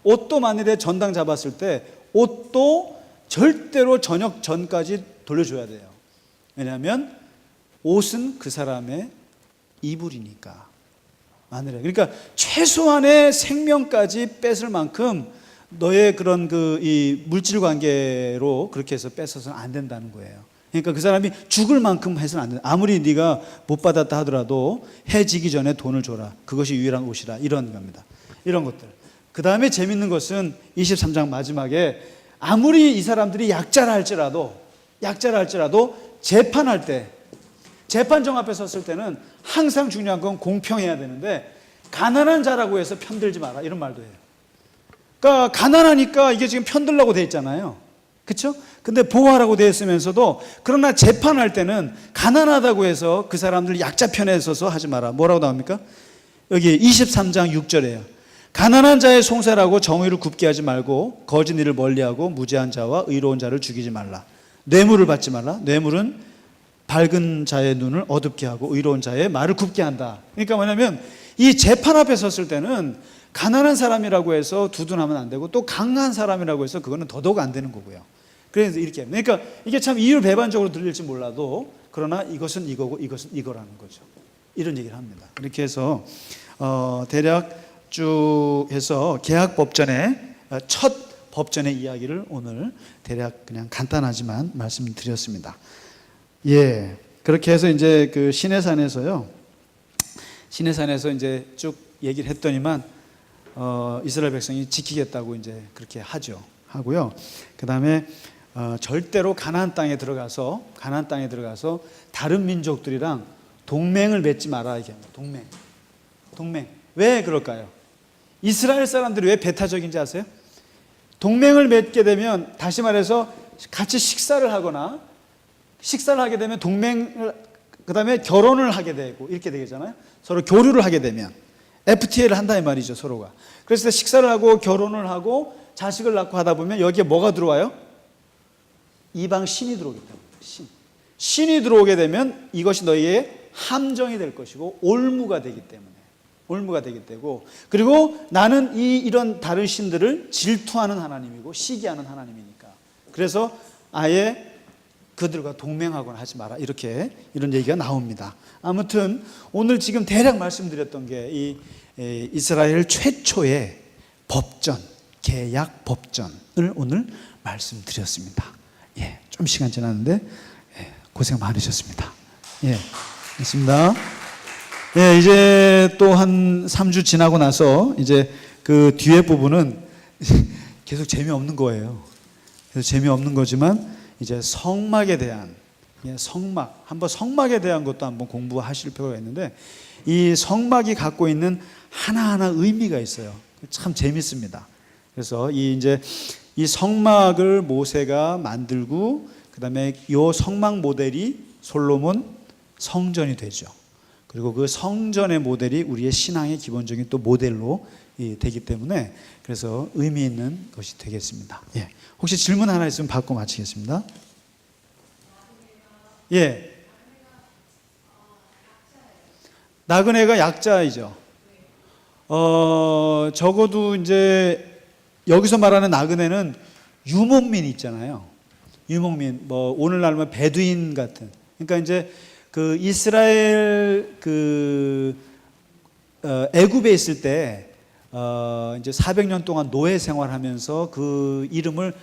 옷도 만일에 전당 잡았을 때 옷도 절대로 저녁 전까지 돌려줘야 돼요. 왜냐하면 옷은 그 사람의 이불이니까. 만일에, 그러니까 최소한의 생명까지 뺏을 만큼 너의 그런 이 물질 관계로 그렇게 해서 뺏어서는 안 된다는 거예요. 그러니까 그 사람이 죽을 만큼 해서는 안 된다. 아무리 네가 못 받았다 하더라도 해 지기 전에 돈을 줘라. 그것이 유일한 옷이라. 이런 겁니다. 이런 것들. 그 다음에 재밌는 것은 23장 마지막에 아무리 이 사람들이 약자라 할지라도 재판할 때, 재판정 앞에 섰을 때는 항상 중요한 건 공평해야 되는데 가난한 자라고 해서 편들지 마라 이런 말도 해요. 그러니까 가난하니까 이게 지금 편들라고 돼 있잖아요. 그렇죠? 근데 보호하라고 되어 있으면서도 그러나 재판할 때는 가난하다고 해서 그 사람들 약자 편에 서서 하지 마라. 뭐라고 나옵니까? 여기 23장 6절에요. 가난한 자의 송사라고 정의를 굽게 하지 말고 거짓 일을 멀리하고 무죄한 자와 의로운 자를 죽이지 말라. 뇌물을 받지 말라. 뇌물은 밝은 자의 눈을 어둡게 하고 의로운 자의 말을 굽게 한다. 그러니까 뭐냐면 이 재판 앞에 섰을 때는 가난한 사람이라고 해서 두둔하면 안 되고 또 강한 사람이라고 해서 그거는 더더욱 안 되는 거고요. 그래서 이렇게 그러니까 이게 참 이율배반적으로 들릴지 몰라도 그러나 이것은 이거고 이것은 이거라는 거죠. 이런 얘기를 합니다. 이렇게 해서 대략 쭉 해서 계약법전의 첫 법전의 이야기를 오늘 대략 그냥 간단하지만 말씀드렸습니다. 예, 그렇게 해서 이제 그 시내산에서 이제 쭉 얘기를 했더니만 이스라엘 백성이 지키겠다고 이제 그렇게 하고요. 그 다음에 절대로 가나안 땅에 들어가서 다른 민족들이랑 동맹을 맺지 마라 이게 동맹. 왜 그럴까요? 이스라엘 사람들이 왜 배타적인지 아세요? 동맹을 맺게 되면 다시 말해서 같이 식사를 하게 되면 그 다음에 결혼을 하게 되고 이렇게 되잖아요. 서로 교류를 하게 되면 FTA를 한다 이 말이죠, 서로가. 그래서 식사를 하고 결혼을 하고 자식을 낳고 하다 보면 여기에 뭐가 들어와요? 이방 신이 들어오기 때문에 신이 들어오게 되면 이것이 너희의 함정이 될 것이고 올무가 되기 되고 그리고 나는 이런 다른 신들을 질투하는 하나님이고 시기하는 하나님이니까 그래서 아예 그들과 동맹하거나 하지 마라 이런 얘기가 나옵니다. 아무튼 오늘 지금 대략 말씀드렸던 게 이 이스라엘 최초의 법전, 계약 법전을 오늘 말씀드렸습니다. 예, 좀 시간 지났는데 고생 많으셨습니다. 예, 됐습니다. 예, 이제 또 한 3주 지나고 나서 이제 그 뒤에 부분은 계속 재미없는 거예요. 그래서 재미없는 거지만 이제 성막에 대한 성막에 대한 것도 한번 공부하실 필요가 있는데 이 성막이 갖고 있는 하나하나 의미가 있어요. 참 재밌습니다. 그래서 이 성막을 모세가 만들고 그다음에 이 성막 모델이 솔로몬 성전이 되죠. 그리고 그 성전의 모델이 우리의 신앙의 기본적인 또 모델로 되기 때문에 그래서 의미 있는 것이 되겠습니다. 예. 혹시 질문 하나 있으면 받고 마치겠습니다. 예. 나그네가 약자이죠. 적어도 이제 여기서 말하는 나그네는 유목민 있잖아요. 유목민, 뭐 오늘날 뭐 베두인 같은. 그러니까 이제 그 이스라엘 애굽에 있을 때 이제 400년 동안 노예 생활하면서 그 이름을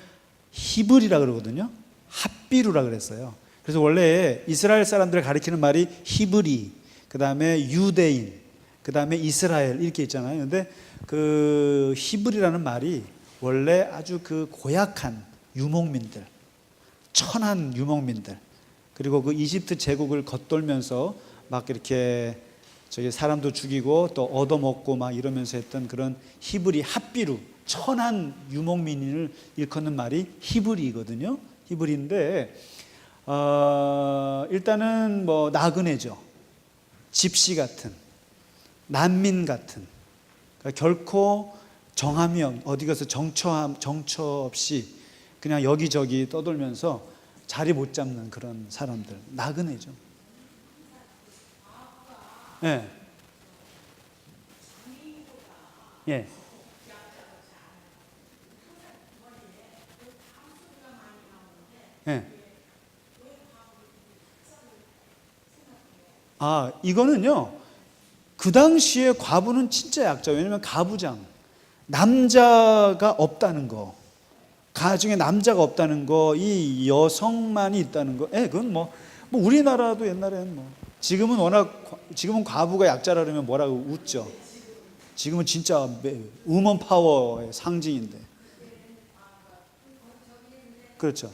히브리라 그러거든요. 핫비루라 그랬어요. 그래서 원래 이스라엘 사람들을 가리키는 말이 히브리, 그 다음에 유대인, 그 다음에 이스라엘 이렇게 있잖아요. 근데 그 히브리라는 말이 원래 아주 그 고약한 유목민들, 천한 유목민들, 그리고 그 이집트 제국을 겉돌면서 막 이렇게 사람도 죽이고 또 얻어먹고 막 이러면서 했던 그런 히브리 핫비루, 천한 유목민을 일컫는 말이 히브리거든요. 히브리인데 일단은 뭐 나그네죠. 집시 같은, 난민 같은, 그러니까 결코 정함이 어디 가서 정처 없이 그냥 여기저기 떠돌면서 자리 못 잡는 그런 사람들, 나그네죠. 예. 예. 예. 이거는요, 그 당시에 과부는 진짜 약자. 왜냐면 가부장, 남자가 없다는 거, 가중에 남자가 없다는 거, 이 여성만이 있다는 거, 그건 뭐 우리나라도 옛날에는 지금은 과부가 약자라 그러면 뭐라고 웃죠. 지금은 진짜 우먼 파워의 상징인데. 그렇죠.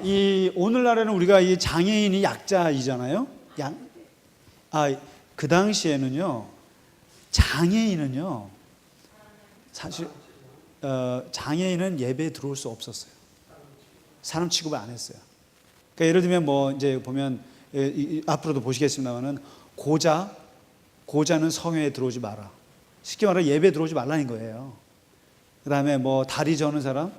이 오늘날에는 우리가 이 장애인이 약자이잖아요. 그 당시에는요, 장애인은요, 사실 장애인은 예배에 들어올 수 없었어요. 사람 취급을 안 했어요. 그러니까 예를 들면 뭐 이제 보면 앞으로도 보시겠습니다만은 고자는 성회에 들어오지 마라. 쉽게 말하면 예배에 들어오지 말라는 거예요. 그다음에 뭐 다리 저는 사람.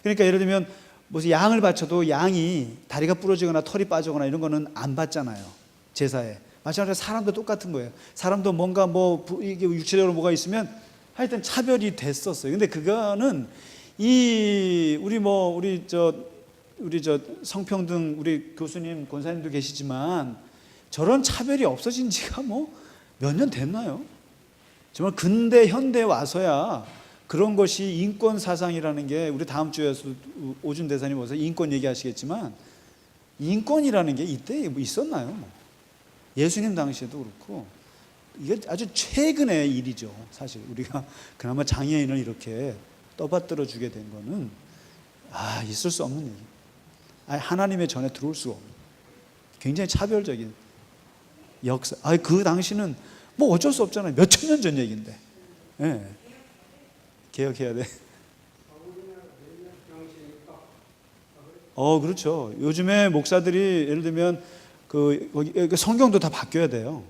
그러니까 예를 들면 무슨 양을 바쳐도 양이 다리가 부러지거나 털이 빠지거나 이런 거는 안 받잖아요. 제사에. 마찬가지로 사람도 똑같은 거예요. 사람도 뭔가 뭐 이게 육체적으로 뭐가 있으면 하여튼 차별이 됐었어요. 근데 그거는 우리 성평등 우리 교수님 권사님도 계시지만 저런 차별이 없어진 지가 뭐 몇 년 됐나요? 정말 근대 현대에 와서야 그런 것이 인권 사상이라는 게, 우리 다음 주에서 오준 대사님 와서 인권 얘기하시겠지만 인권이라는 게 이때 뭐 있었나요? 뭐. 예수님 당시에도 그렇고 이게 아주 최근의 일이죠. 사실 우리가 그나마 장애인을 이렇게 떠받들어 주게 된 거는 있을 수 없는 얘기. 하나님의 전에 들어올 수가 없는 굉장히 차별적인 역사. 그 당시는 뭐 어쩔 수 없잖아요. 몇천 년 전 얘기인데. 예. 개혁해야 돼. 그렇죠. 요즘에 목사들이 예를 들면 성경도 다 바뀌어야 돼요.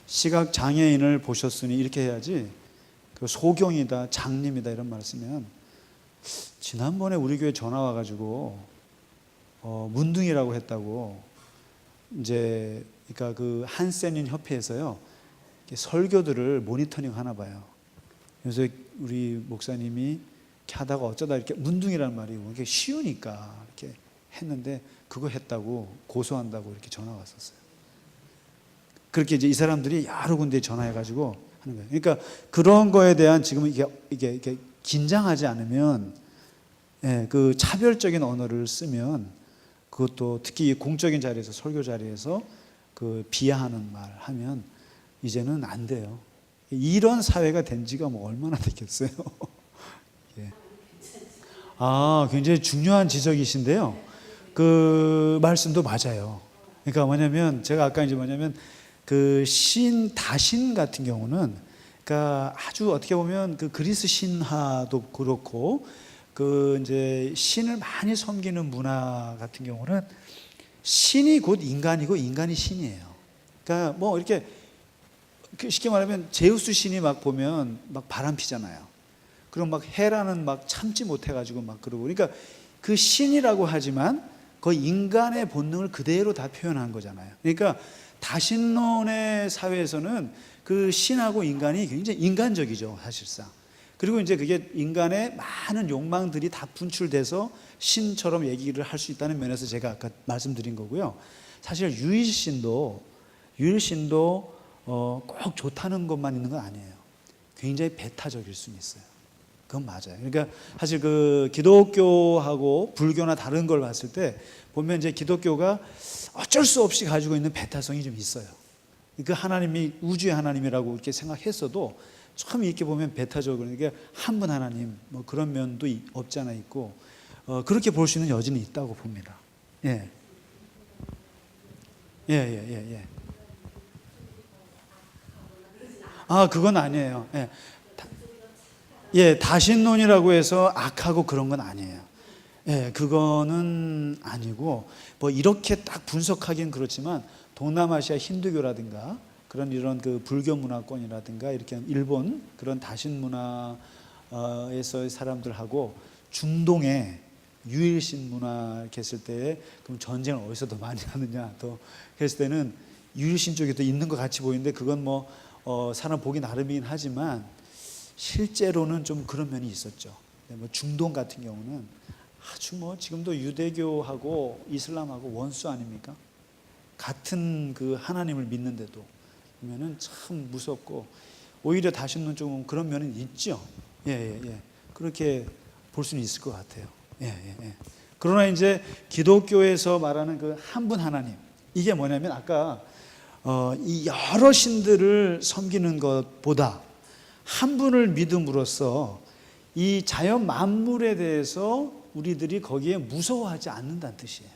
시각 장애인을 보셨으니 이렇게 해야지. 소경이다, 장님이다 이런 말 쓰면, 지난번에 우리 교회 전화 와가지고 문둥이라고 했다고, 이제 그러니까 그 한센인 협회에서요 설교들을 모니터링 하나 봐요. 그래서 우리 목사님이 이렇게 하다가 어쩌다 이렇게 문둥이라는 말이 이게 쉬우니까 이렇게 했는데 그거 했다고 고소한다고 이렇게 전화 왔었어요. 그렇게 이제 이 사람들이 여러 군데 전화해가지고 하는 거예요. 그러니까 그런 거에 대한 지금 이게 긴장하지 않으면, 그 차별적인 언어를 쓰면, 그것도 특히 공적인 자리에서 설교 자리에서 그 비하하는 말 하면 이제는 안 돼요. 이런 사회가 된 지가 뭐 얼마나 됐겠어요. 예. 굉장히 중요한 지적이신데요. 그 말씀도 맞아요. 그러니까 뭐냐면 제가 아까 이제 그 다신 같은 경우는, 그러니까 아주 어떻게 보면 그 그리스 신화도 그렇고 그 이제 신을 많이 섬기는 문화 같은 경우는 신이 곧 인간이고 인간이 신이에요. 그러니까 뭐 이렇게 쉽게 말하면 제우스 신이 막 보면 막 바람 피잖아요. 그럼 막 헤라는 막 참지 못해가지고 막 그러고, 그러니까 그 신이라고 하지만 거의 인간의 본능을 그대로 다 표현한 거잖아요. 그러니까 다신론의 사회에서는 그 신하고 인간이 굉장히 인간적이죠, 사실상. 그리고 이제 그게 인간의 많은 욕망들이 다 분출돼서 신처럼 얘기를 할 수 있다는 면에서 제가 아까 말씀드린 거고요. 사실 유일신도 꼭 좋다는 것만 있는 건 아니에요. 굉장히 배타적일 수는 있어요. 그건 맞아요. 그러니까 사실 그 기독교하고 불교나 다른 걸 봤을 때 보면 이제 기독교가 어쩔 수 없이 가지고 있는 배타성이 좀 있어요. 그 하나님이 우주의 하나님이라고 이렇게 생각했어도 참 이렇게 보면 배타적으로, 이게 한 분 하나님 뭐 그런 면도 없지 않아 있고, 그렇게 볼 수 있는 여지는 있다고 봅니다. 예. 그건 아니에요. 다신론이라고 해서 악하고 그런 건 아니에요. 그거는 아니고, 뭐 이렇게 딱 분석하기는 그렇지만 동남아시아 힌두교라든가 이런 그 불교 문화권이라든가 이렇게 일본 그런 다신 문화에서의 사람들하고 중동의 유일신 문화 이렇게 했을 때, 그럼 전쟁을 어디서 더 많이 하느냐, 더 했을 때는 유일신 쪽에 또 있는 것 같이 보이는데, 그건 뭐 사람 보기 나름이긴 하지만 실제로는 좀 그런 면이 있었죠. 뭐 중동 같은 경우는 아주 뭐 지금도 유대교하고 이슬람하고 원수 아닙니까? 같은 그 하나님을 믿는데도 보면은 참 무섭고, 오히려 다시는 좀 그런 면은 있죠. 그렇게 볼 수는 있을 것 같아요. 그러나 이제 기독교에서 말하는 그 한 분 하나님, 이게 뭐냐면 아까 이 여러 신들을 섬기는 것보다 한 분을 믿음으로써 이 자연 만물에 대해서 우리들이 거기에 무서워하지 않는다는 뜻이에요.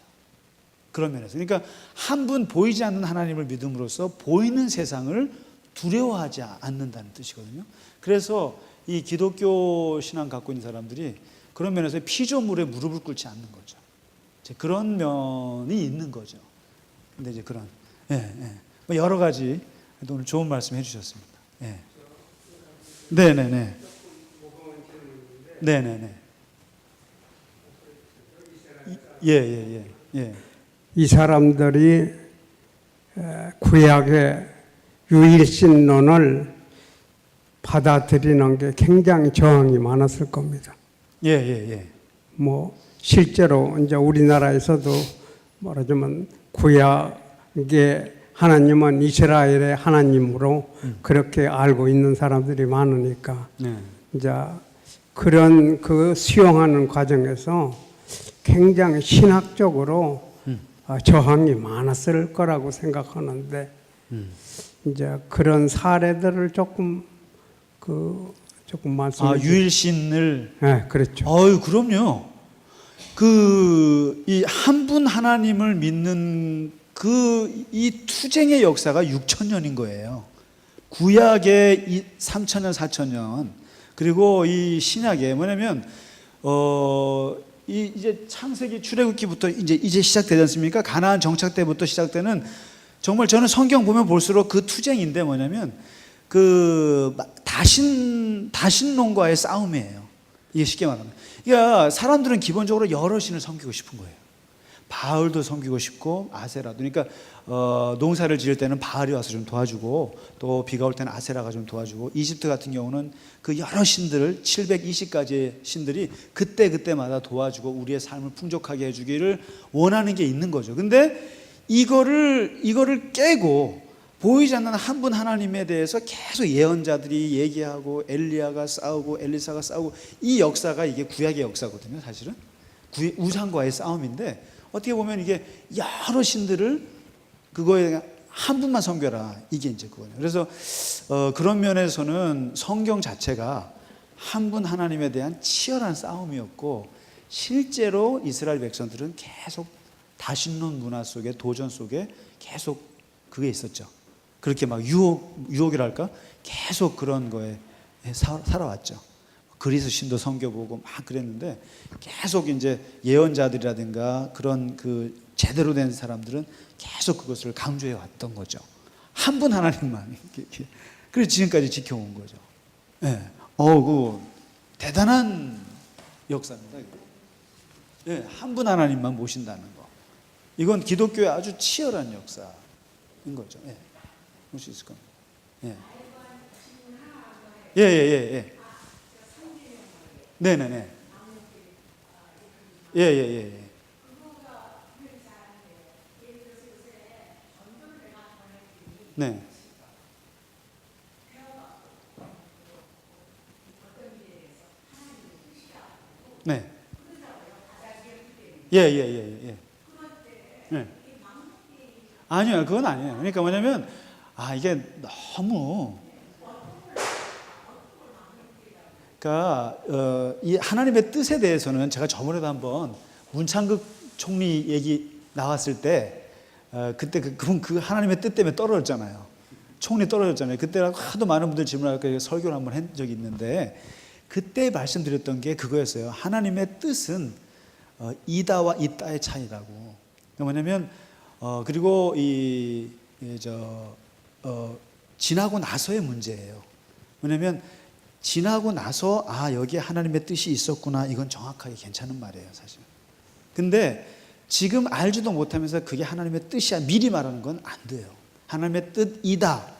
그런 면에서. 그러니까 한 분 보이지 않는 하나님을 믿음으로써 보이는 세상을 두려워하지 않는다는 뜻이거든요. 그래서 이 기독교 신앙 갖고 있는 사람들이 그런 면에서 피조물에 무릎을 꿇지 않는 거죠. 이제 그런 면이 있는 거죠. 근데 이제 그런, 뭐 여러 가지 오늘 좋은 말씀 해주셨습니다. 네네네. 네네네. 예. 이 사람들이 구약의 유일신론을 받아들이는 게 굉장히 저항이 많았을 겁니다. 뭐 실제로 이제 우리나라에서도 말하자면 구약의 하나님은 이스라엘의 하나님으로 그렇게 알고 있는 사람들이 많으니까 이제 그런 그 수용하는 과정에서 굉장히 신학적으로 저항이 많았을 거라고 생각하는데 이제 그런 사례들을 조금 말씀해 주세요. 유일신을. 네, 그렇죠. 그럼요. 이 한 분 하나님을 믿는 이 투쟁의 역사가 6,000년인 거예요. 구약의 3,000년, 4,000년, 그리고 이 신약에 뭐냐면 이제 창세기 출애굽기부터 이제 시작되지 않습니까? 가나안 정착 때부터 시작되는, 정말 저는 성경 보면 볼수록 그 투쟁인데 뭐냐면 다신론과의 싸움이에요. 이게 쉽게 말하면. 그러니까 사람들은 기본적으로 여러 신을 섬기고 싶은 거예요. 바알도 섬기고 싶고 아세라도. 그러니까 농사를 지을 때는 바알이 와서 좀 도와주고, 또 비가 올 때는 아세라가 좀 도와주고, 이집트 같은 경우는 그 여러 신들을 720가지의 신들이 그때마다 도와주고 우리의 삶을 풍족하게 해주기를 원하는 게 있는 거죠. 근데 이거를 깨고 보이지 않는 한 분 하나님에 대해서 계속 예언자들이 얘기하고 엘리야가 싸우고 엘리사가 싸우고, 이 역사가 이게 구약의 역사거든요. 사실은 우상과의 싸움인데, 어떻게 보면 이게 여러 신들을 그거에 한 분만 섬겨라, 이게 이제 그거예요. 그래서 그런 면에서는 성경 자체가 한 분 하나님에 대한 치열한 싸움이었고, 실제로 이스라엘 백성들은 계속 다신론 문화 속에, 도전 속에 계속 그게 있었죠. 그렇게 막 유혹이랄까? 계속 그런 거에 살아왔죠. 그리스 신도 섬겨보고 막 그랬는데, 계속 이제 예언자들이라든가 그런 그 제대로 된 사람들은 계속 그것을 강조해 왔던 거죠. 한 분 하나님만. 그래서 지금까지 지켜온 거죠. 그 대단한 역사입니다. 한 분 하나님만 모신다는 거. 이건 기독교의 아주 치열한 역사인 거죠. 볼 수 있을 겁니다. 네네네. 네. 네. 네. 아니요, 그건 아니에요. 그러니까 뭐냐면, 이게 너무, 그러니까 이 하나님의 뜻에 대해서는 제가 저번에도 한번 문창극 총리 얘기 나왔을 때, 그때 그분 그 하나님의 뜻 때문에 떨어졌잖아요. 총리 떨어졌잖아요. 그때 하도 많은 분들 질문하니까 설교를 한번 한 적이 있는데, 그때 말씀드렸던 게 그거였어요. 하나님의 뜻은 이다와 이따의 차이라고. 뭐냐면 그리고 지나고 나서의 문제예요. 뭐냐면 지나고 나서 여기에 하나님의 뜻이 있었구나, 이건 정확하게 괜찮은 말이에요, 사실. 근데 지금 알지도 못하면서 그게 하나님의 뜻이야 미리 말하는 건 안 돼요. 하나님의 뜻이다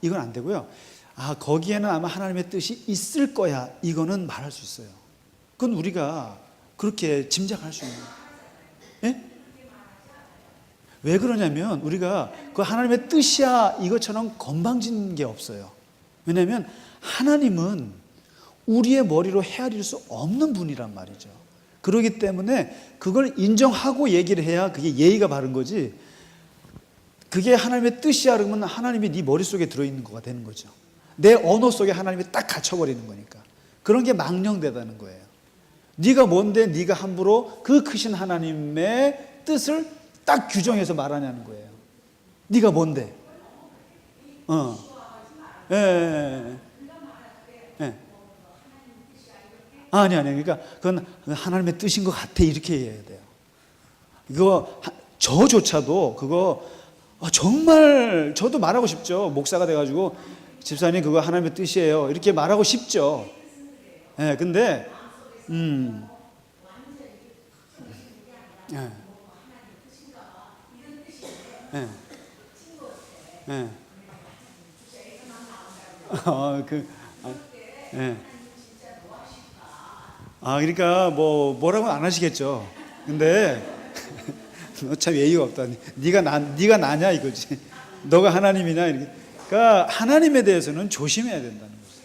이건 안 되고요. 거기에는 아마 하나님의 뜻이 있을 거야, 이거는 말할 수 있어요. 그건 우리가 그렇게 짐작할 수 있는 거예요. 왜 그러냐면 우리가 그 하나님의 뜻이야 이것처럼 건방진 게 없어요. 왜냐하면 하나님은 우리의 머리로 헤아릴 수 없는 분이란 말이죠. 그렇기 때문에 그걸 인정하고 얘기를 해야 그게 예의가 바른 거지. 그게 하나님의 뜻이야 그러면 하나님이 네 머릿속에 들어있는 거가 되는 거죠. 내 언어 속에 하나님이 딱 갇혀버리는 거니까. 그런 게 망령되다는 거예요. 네가 뭔데 네가 함부로 그 크신 하나님의 뜻을 딱 규정해서 말하냐는 거예요. 네가 뭔데? 예, 예, 예. 예. 아니. 그러니까 그건 하나님의 뜻인 것 같아. 이렇게 해야 돼요. 이거 저조차도 그거 정말 저도 말하고 싶죠. 목사가 돼가지고 집사님 그거 하나님의 뜻이에요. 이렇게 말하고 싶죠. 예, 근데 예. 예. 예. 예. 그러니까 뭐라고 안 하시겠죠. 근데 너 참 예의가 없다. 네가 나냐 이거지. 너가 하나님이냐 이렇게. 그러니까 하나님에 대해서는 조심해야 된다는 거죠.